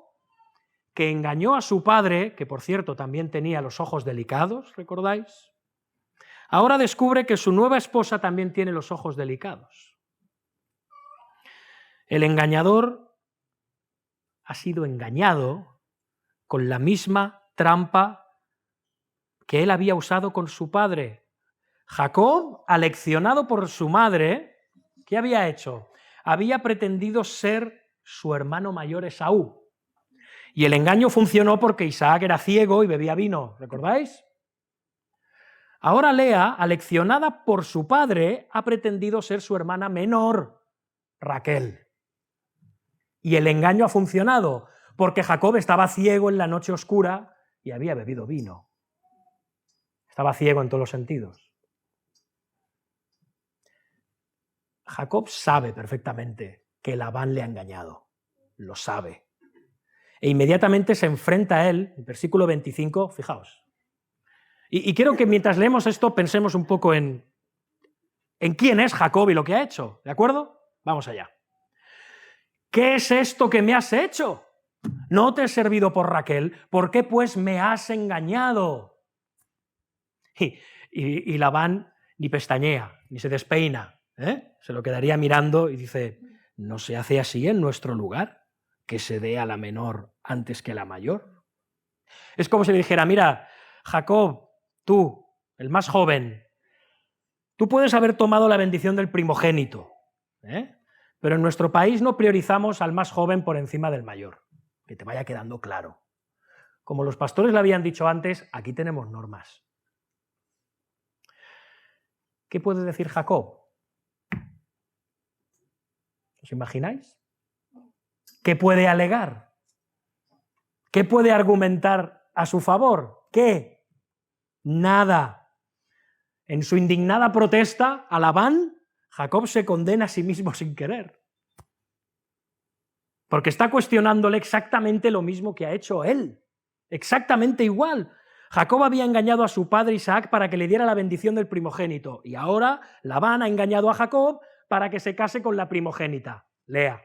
que engañó a su padre, que por cierto también tenía los ojos delicados, ¿recordáis? Ahora descubre que su nueva esposa también tiene los ojos delicados. El engañador ha sido engañado con la misma trampa que él había usado con su padre. Jacob, aleccionado por su madre, ¿qué había hecho? Había pretendido ser su hermano mayor Esaú. Y el engaño funcionó porque Isaac era ciego y bebía vino, ¿recordáis? Ahora Lea, aleccionada por su padre, ha pretendido ser su hermana menor, Raquel. Y el engaño ha funcionado porque Jacob estaba ciego en la noche oscura y había bebido vino. Estaba ciego en todos los sentidos. Jacob sabe perfectamente que Labán le ha engañado, lo sabe. E inmediatamente se enfrenta a él, el versículo 25, fijaos. Y quiero que mientras leemos esto pensemos un poco en quién es Jacob y lo que ha hecho, ¿de acuerdo? Vamos allá. ¿Qué es esto que me has hecho? No te he servido por Raquel, ¿por qué pues me has engañado? Y Labán ni pestañea, ni se despeina, se lo quedaría mirando y dice, ¿no se hace así en nuestro lugar? Que se dé a la menor antes que a la mayor. Es como si le dijera, mira, Jacob, tú, el más joven, tú puedes haber tomado la bendición del primogénito, pero en nuestro país no priorizamos al más joven por encima del mayor, que te vaya quedando claro. Como los pastores le habían dicho antes, aquí tenemos normas. ¿Qué puede decir Jacob? ¿Os imagináis? ¿Qué puede alegar? ¿Qué puede argumentar a su favor? ¿Qué? Nada. En su indignada protesta a Labán, Jacob se condena a sí mismo sin querer. Porque está cuestionándole exactamente lo mismo que ha hecho él. Exactamente igual. Jacob había engañado a su padre Isaac para que le diera la bendición del primogénito. Y ahora Labán ha engañado a Jacob para que se case con la primogénita, Lea.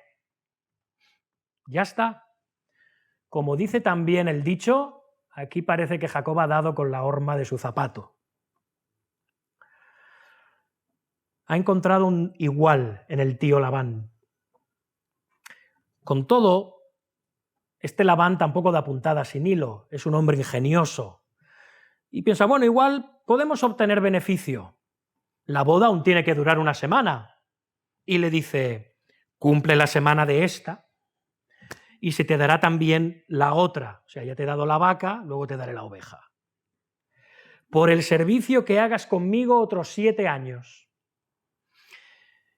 Ya está. Como dice también el dicho, aquí parece que Jacob ha dado con la horma de su zapato. Ha encontrado un igual en el tío Labán. Con todo, este Labán tampoco da puntada sin hilo, es un hombre ingenioso. Y piensa, bueno, igual podemos obtener beneficio. La boda aún tiene que durar una semana. Y le dice, cumple la semana de esta y se te dará también la otra. O sea, ya te he dado la vaca, luego te daré la oveja. Por el servicio que hagas conmigo otros 7 años.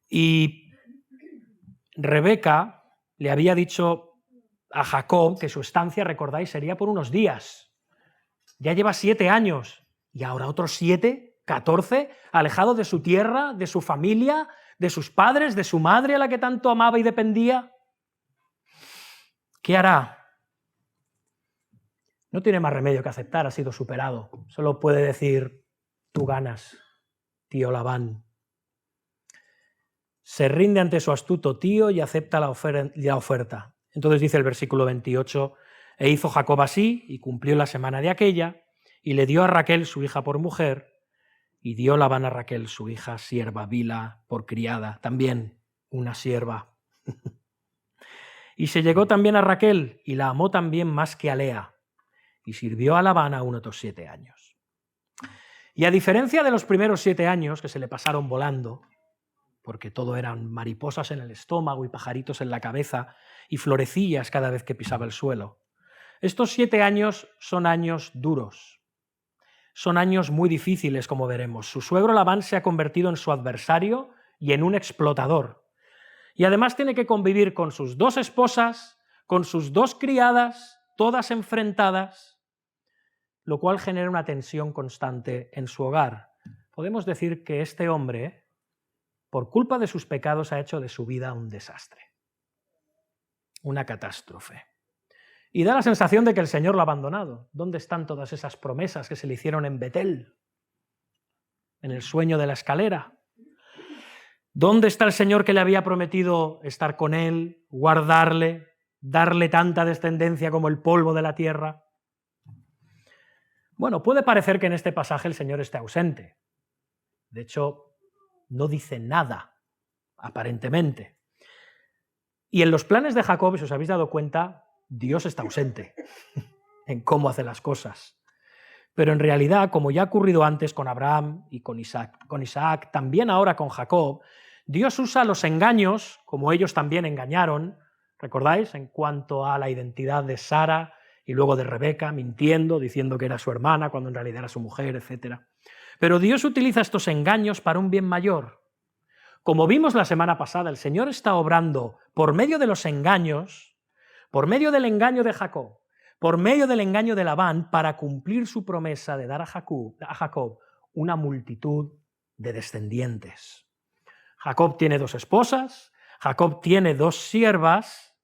Y Rebeca le había dicho a Jacob que su estancia, recordáis, sería por unos días. Ya lleva 7 años y ahora otros 7, 14, alejado de su tierra, de su familia, de sus padres, de su madre a la que tanto amaba y dependía. ¿Qué hará? No tiene más remedio que aceptar, ha sido superado. Solo puede decir, tú ganas, tío Labán. Se rinde ante su astuto tío y acepta la oferta. Entonces dice el versículo 28, e hizo Jacob así, y cumplió la semana de aquella, y le dio a Raquel su hija por mujer, y dio Labán a Raquel su hija sierva Bila por criada, también una sierva. Y se llegó también a Raquel, y la amó también más que a Lea, y sirvió a Labán aún otros 7 años. Y a diferencia de los primeros 7 años, que se le pasaron volando, porque todo eran mariposas en el estómago y pajaritos en la cabeza y florecillas cada vez que pisaba el suelo. Estos 7 años son años duros, son años muy difíciles, como veremos. Su suegro Labán se ha convertido en su adversario y en un explotador. Y además tiene que convivir con sus 2 esposas, con sus 2 criadas, todas enfrentadas, lo cual genera una tensión constante en su hogar. Podemos decir que este hombre, por culpa de sus pecados, ha hecho de su vida un desastre, una catástrofe. Y da la sensación de que el Señor lo ha abandonado. ¿Dónde están todas esas promesas que se le hicieron en Betel? En el sueño de la escalera. ¿Dónde está el Señor que le había prometido estar con él, guardarle, darle tanta descendencia como el polvo de la tierra? Bueno, puede parecer que en este pasaje el Señor esté ausente. De hecho, no dice nada, aparentemente. Y en los planes de Jacob, si os habéis dado cuenta, Dios está ausente en cómo hace las cosas. Pero en realidad, como ya ha ocurrido antes con Abraham y con Isaac, también ahora con Jacob, Dios usa los engaños, como ellos también engañaron, ¿recordáis? En cuanto a la identidad de Sara y luego de Rebeca, mintiendo, diciendo que era su hermana cuando en realidad era su mujer, etc. Pero Dios utiliza estos engaños para un bien mayor. Como vimos la semana pasada, el Señor está obrando por medio de los engaños, por medio del engaño de Jacob, por medio del engaño de Labán, para cumplir su promesa de dar a Jacob una multitud de descendientes. Jacob tiene 2 esposas, Jacob tiene 2 siervas,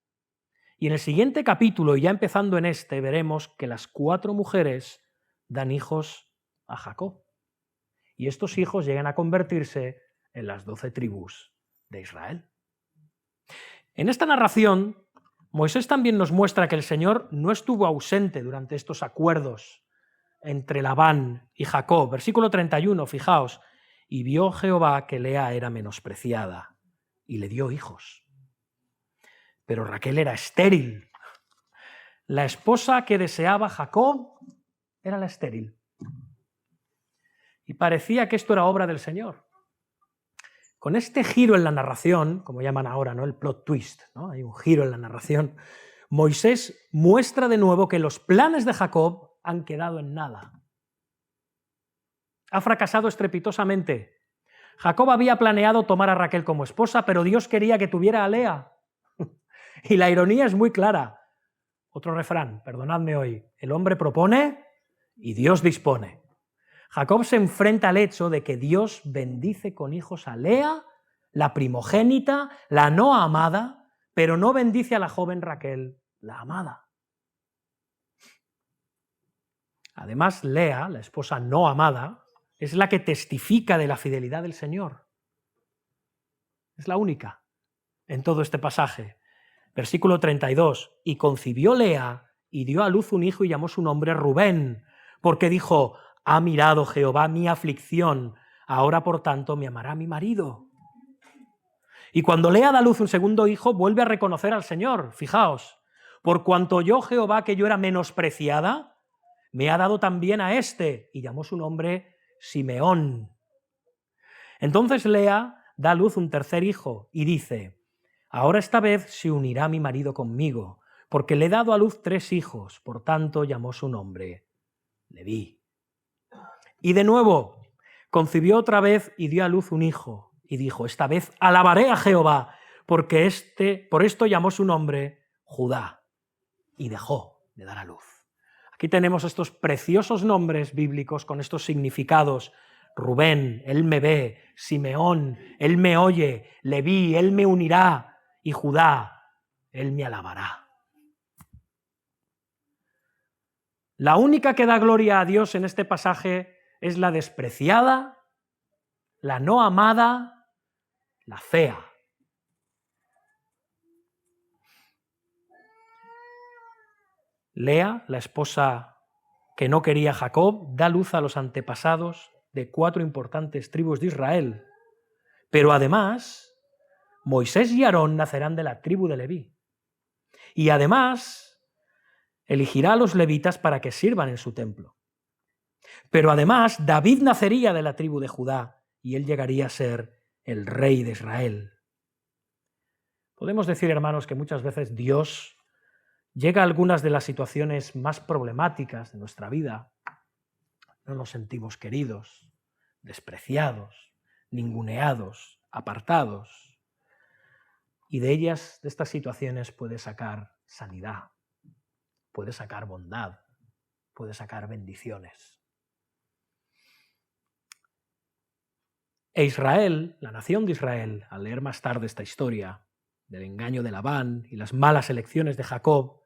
y en el siguiente capítulo, y ya empezando en este, veremos que las 4 mujeres dan hijos a Jacob. Y estos hijos llegan a convertirse en las 12 tribus de Israel. En esta narración, Moisés también nos muestra que el Señor no estuvo ausente durante estos acuerdos entre Labán y Jacob. Versículo 31, fijaos, y vio Jehová que Lea era menospreciada y le dio hijos. Pero Raquel era estéril. La esposa que deseaba Jacob era la estéril. Y parecía que esto era obra del Señor. Con este giro en la narración, como llaman ahora, ¿no? El plot twist, ¿no? Hay un giro en la narración. Moisés muestra de nuevo que los planes de Jacob han quedado en nada. Ha fracasado estrepitosamente. Jacob había planeado tomar a Raquel como esposa, pero Dios quería que tuviera a Lea. Y la ironía es muy clara. Otro refrán, perdonadme hoy, el hombre propone y Dios dispone. Jacob se enfrenta al hecho de que Dios bendice con hijos a Lea, la primogénita, la no amada, pero no bendice a la joven Raquel, la amada. Además, Lea, la esposa no amada, es la que testifica de la fidelidad del Señor. Es la única en todo este pasaje. Versículo 32, y concibió Lea y dio a luz un hijo y llamó su nombre Rubén, porque dijo, ha mirado Jehová mi aflicción, ahora por tanto me amará mi marido. Y cuando Lea da a luz un segundo hijo, vuelve a reconocer al Señor. Fijaos, por cuanto oyó Jehová que yo era menospreciada, me ha dado también a este, y llamó su nombre Simeón. Entonces Lea da a luz un tercer hijo y dice, ahora esta vez se unirá mi marido conmigo, porque le he dado a luz 3 hijos, por tanto llamó su nombre Leví. Y de nuevo concibió otra vez y dio a luz un hijo, y dijo, esta vez alabaré a Jehová, porque por esto llamó su nombre Judá, y dejó de dar a luz. Aquí tenemos estos preciosos nombres bíblicos con estos significados. Rubén, él me ve, Simeón, él me oye, Leví, él me unirá, y Judá, él me alabará. La única que da gloria a Dios en este pasaje es la despreciada, la no amada, la fea. Lea, la esposa que no quería Jacob, da luz a los antepasados de 4 importantes tribus de Israel. Pero además, Moisés y Aarón nacerán de la tribu de Leví. Y además, elegirá a los levitas para que sirvan en su templo. Pero además, David nacería de la tribu de Judá y él llegaría a ser el rey de Israel. Podemos decir, hermanos, que muchas veces Dios llega a algunas de las situaciones más problemáticas de nuestra vida. No nos sentimos queridos, despreciados, ninguneados, apartados. Y de ellas, de estas situaciones, puede sacar sanidad, puede sacar bondad, puede sacar bendiciones. E Israel, la nación de Israel, al leer más tarde esta historia del engaño de Labán y las malas elecciones de Jacob,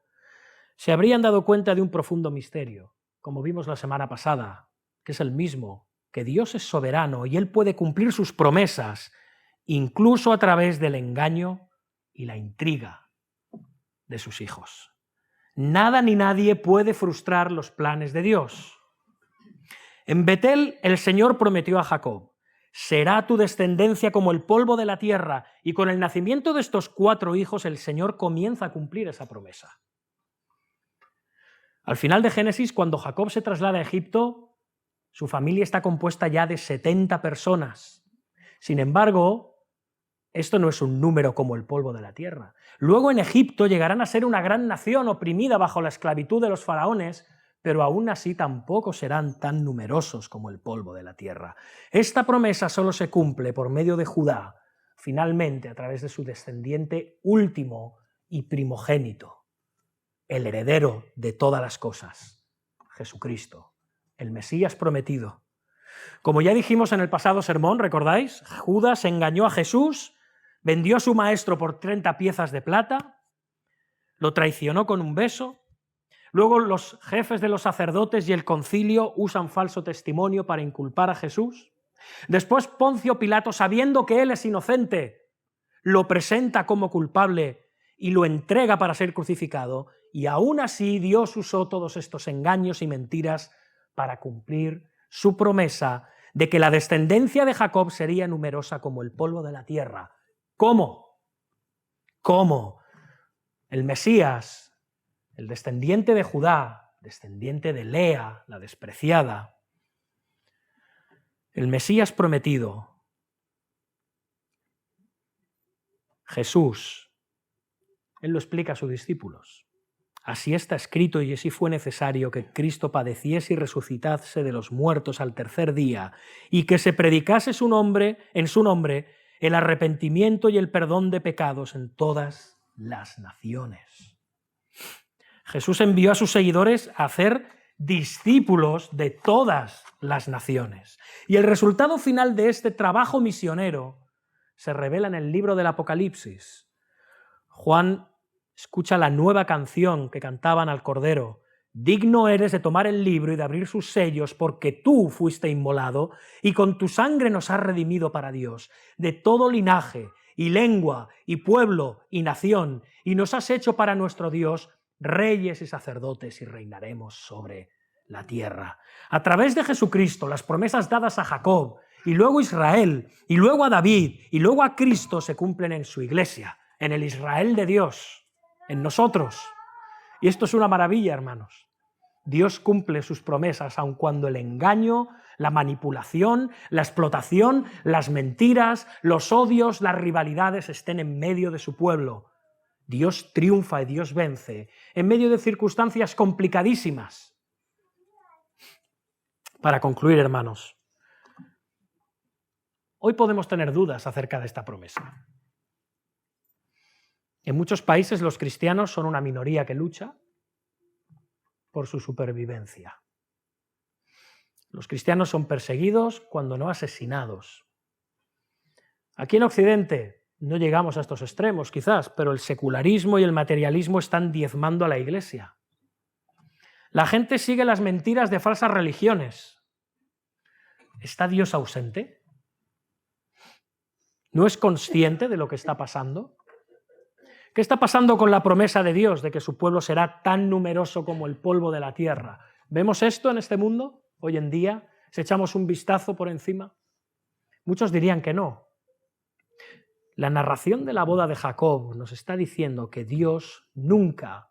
se habrían dado cuenta de un profundo misterio, como vimos la semana pasada, que es el mismo, que Dios es soberano y Él puede cumplir sus promesas, incluso a través del engaño y la intriga de sus hijos. Nada ni nadie puede frustrar los planes de Dios. En Betel el Señor prometió a Jacob, será tu descendencia como el polvo de la tierra, y con el nacimiento de estos 4 hijos el Señor comienza a cumplir esa promesa. Al final de Génesis, cuando Jacob se traslada a Egipto, su familia está compuesta ya de 70 personas. Sin embargo, esto no es un número como el polvo de la tierra. Luego en Egipto llegarán a ser una gran nación oprimida bajo la esclavitud de los faraones, pero aún así tampoco serán tan numerosos como el polvo de la tierra. Esta promesa solo se cumple por medio de Judá, finalmente a través de su descendiente último y primogénito, el heredero de todas las cosas, Jesucristo, el Mesías prometido. Como ya dijimos en el pasado sermón, ¿recordáis? Judas engañó a Jesús, vendió a su maestro por 30 piezas de plata, lo traicionó con un beso. Luego los jefes de los sacerdotes y el concilio usan falso testimonio para inculpar a Jesús. Después Poncio Pilato, sabiendo que él es inocente, lo presenta como culpable y lo entrega para ser crucificado. Y aún así Dios usó todos estos engaños y mentiras para cumplir su promesa de que la descendencia de Jacob sería numerosa como el polvo de la tierra. ¿Cómo? ¿Cómo? El Mesías, el descendiente de Judá, descendiente de Lea, la despreciada, el Mesías prometido, Jesús, él lo explica a sus discípulos. Así está escrito y así fue necesario que Cristo padeciese y resucitase de los muertos al tercer día, y que se predicase en su nombre el arrepentimiento y el perdón de pecados en todas las naciones. Jesús envió a sus seguidores a hacer discípulos de todas las naciones. Y el resultado final de este trabajo misionero se revela en el libro del Apocalipsis. Juan escucha la nueva canción que cantaban al Cordero. Digno eres de tomar el libro y de abrir sus sellos, porque tú fuiste inmolado y con tu sangre nos has redimido para Dios, de todo linaje y lengua y pueblo y nación, y nos has hecho para nuestro Dios reyes y sacerdotes y reinaremos sobre la tierra. A través de Jesucristo, las promesas dadas a Jacob, y luego a Israel, y luego a David, y luego a Cristo se cumplen en su iglesia, en el Israel de Dios, en nosotros. Y esto es una maravilla, hermanos. Dios cumple sus promesas aun cuando el engaño, la manipulación, la explotación, las mentiras, los odios, las rivalidades estén en medio de su pueblo. Dios triunfa y Dios vence en medio de circunstancias complicadísimas. Para concluir, hermanos, hoy podemos tener dudas acerca de esta promesa. En muchos países los cristianos son una minoría que lucha por su supervivencia. Los cristianos son perseguidos, cuando no asesinados. Aquí en Occidente no llegamos a estos extremos, quizás, pero el secularismo y el materialismo están diezmando a la Iglesia. La gente sigue las mentiras de falsas religiones. ¿Está Dios ausente? ¿No es consciente de lo que está pasando? ¿Qué está pasando con la promesa de Dios de que su pueblo será tan numeroso como el polvo de la tierra? ¿Vemos esto en este mundo hoy en día? ¿Si echamos un vistazo por encima? Muchos dirían que no. La narración de la boda de Jacob nos está diciendo que Dios nunca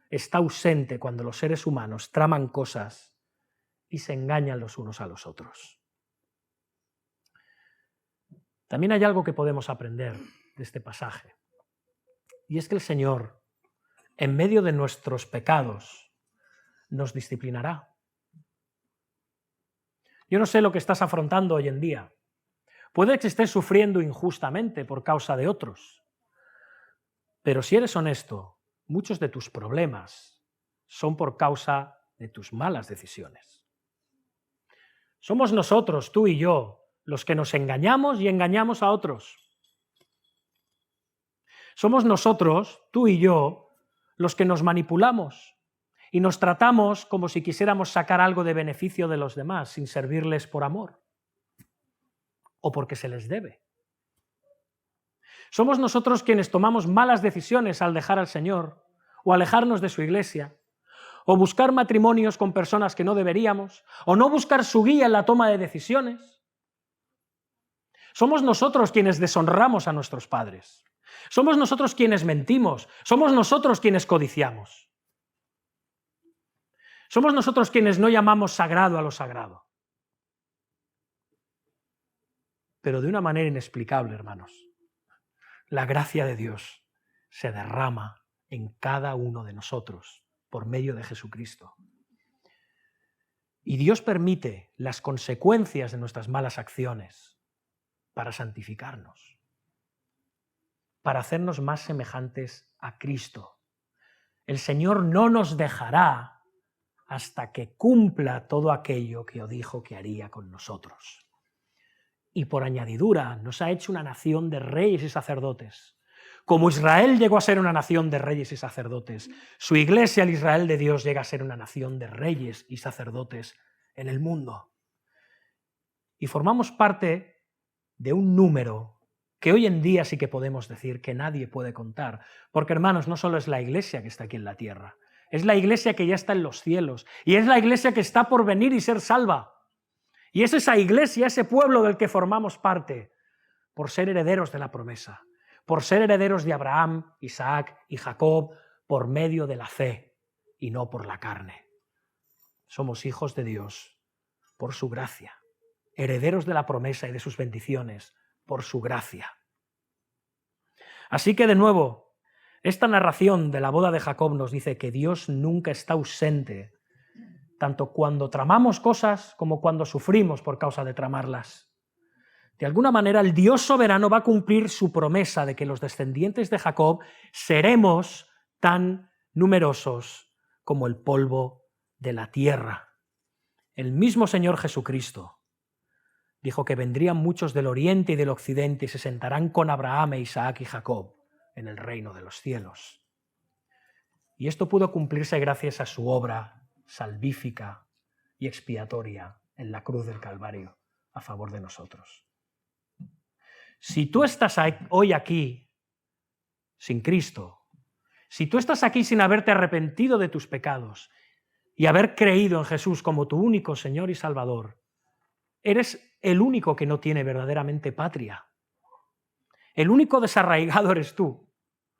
está ausente cuando los seres humanos traman cosas y se engañan los unos a los otros. También hay algo que podemos aprender de este pasaje. Y es que el Señor, en medio de nuestros pecados, nos disciplinará. Yo no sé lo que estás afrontando hoy en día. Puede que estés sufriendo injustamente por causa de otros. Pero si eres honesto, muchos de tus problemas son por causa de tus malas decisiones. Somos nosotros, tú y yo, los que nos engañamos y engañamos a otros. Somos nosotros, tú y yo, los que nos manipulamos y nos tratamos como si quisiéramos sacar algo de beneficio de los demás sin servirles por amor o porque se les debe. Somos nosotros quienes tomamos malas decisiones al dejar al Señor o alejarnos de su iglesia, o buscar matrimonios con personas que no deberíamos, o no buscar su guía en la toma de decisiones. Somos nosotros quienes deshonramos a nuestros padres. Somos nosotros quienes mentimos. Somos nosotros quienes codiciamos. Somos nosotros quienes no llamamos sagrado a lo sagrado. Pero de una manera inexplicable, hermanos, la gracia de Dios se derrama en cada uno de nosotros por medio de Jesucristo. Y Dios permite las consecuencias de nuestras malas acciones para santificarnos, para hacernos más semejantes a Cristo. El Señor no nos dejará hasta que cumpla todo aquello que dijo que haría con nosotros. Y por añadidura nos ha hecho una nación de reyes y sacerdotes. Como Israel llegó a ser una nación de reyes y sacerdotes, su iglesia, el Israel de Dios, llega a ser una nación de reyes y sacerdotes en el mundo. Y formamos parte de un número que hoy en día sí que podemos decir que nadie puede contar. Porque, hermanos, no solo es la iglesia que está aquí en la tierra, es la iglesia que ya está en los cielos, y es la iglesia que está por venir y ser salva. Y es esa iglesia, ese pueblo del que formamos parte, por ser herederos de la promesa, por ser herederos de Abraham, Isaac y Jacob, por medio de la fe y no por la carne. Somos hijos de Dios por su gracia, herederos de la promesa y de sus bendiciones por su gracia. Así que, de nuevo, Esta narración de la boda de Jacob nos dice que Dios nunca está ausente, tanto cuando tramamos cosas como cuando sufrimos por causa de tramarlas. De alguna manera, el Dios soberano va a cumplir su promesa de que los descendientes de Jacob seremos tan numerosos como el polvo de la tierra. El mismo Señor Jesucristo dijo que vendrían muchos del oriente y del occidente y se sentarán con Abraham, Isaac y Jacob en el reino de los cielos. Y esto pudo cumplirse gracias a su obra salvífica y expiatoria en la cruz del Calvario a favor de nosotros. Si tú estás hoy aquí sin Cristo, si tú estás aquí sin haberte arrepentido de tus pecados y haber creído en Jesús como tu único Señor y Salvador, eres el único que no tiene verdaderamente patria. El único desarraigado eres tú.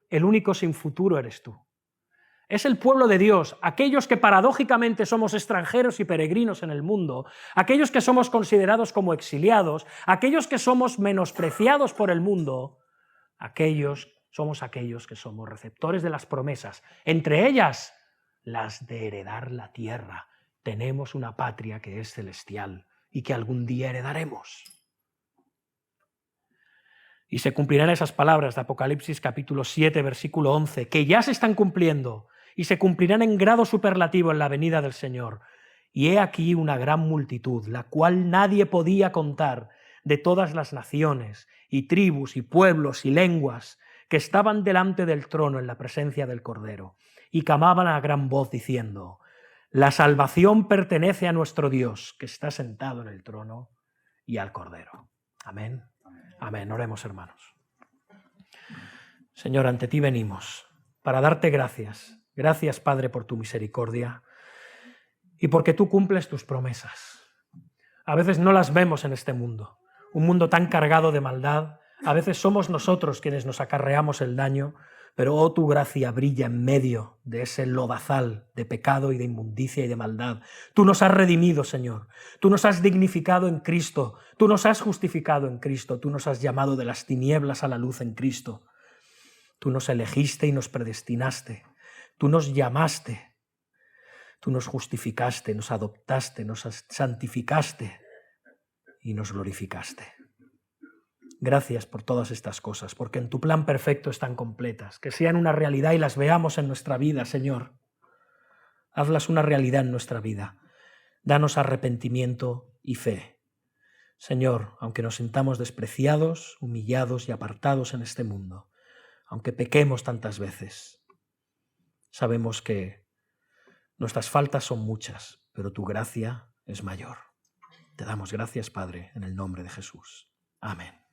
El único sin futuro eres tú. Es el pueblo de Dios, aquellos que paradójicamente somos extranjeros y peregrinos en el mundo, aquellos que somos considerados como exiliados, aquellos que somos menospreciados por el mundo, somos aquellos que somos receptores de las promesas, entre ellas las de heredar la tierra. Tenemos una patria que es celestial y que algún día heredaremos. Y se cumplirán esas palabras de Apocalipsis capítulo 7, versículo 11, que ya se están cumpliendo y se cumplirán en grado superlativo en la venida del Señor. Y he aquí una gran multitud, la cual nadie podía contar, de todas las naciones y tribus y pueblos y lenguas que estaban delante del trono en la presencia del Cordero, y clamaban a gran voz diciendo: la salvación pertenece a nuestro Dios, que está sentado en el trono, y al Cordero. Amén. Amén. Oremos, hermanos. Señor, ante ti venimos para darte gracias. Gracias, Padre, por tu misericordia y porque tú cumples tus promesas. A veces no las vemos en este mundo, un mundo tan cargado de maldad. A veces somos nosotros quienes nos acarreamos el daño, pero oh, tu gracia brilla en medio de ese lodazal de pecado y de inmundicia y de maldad. Tú nos has redimido, Señor. Tú nos has dignificado en Cristo. Tú nos has justificado en Cristo. Tú nos has llamado de las tinieblas a la luz en Cristo. Tú nos elegiste y nos predestinaste. Tú nos llamaste. Tú nos justificaste, nos adoptaste, nos santificaste y nos glorificaste. Gracias por todas estas cosas, porque en tu plan perfecto están completas. Que sean una realidad y las veamos en nuestra vida, Señor. Hazlas una realidad en nuestra vida. Danos arrepentimiento y fe. Señor, aunque nos sintamos despreciados, humillados y apartados en este mundo, aunque pequemos tantas veces, sabemos que nuestras faltas son muchas, pero tu gracia es mayor. Te damos gracias, Padre, en el nombre de Jesús. Amén.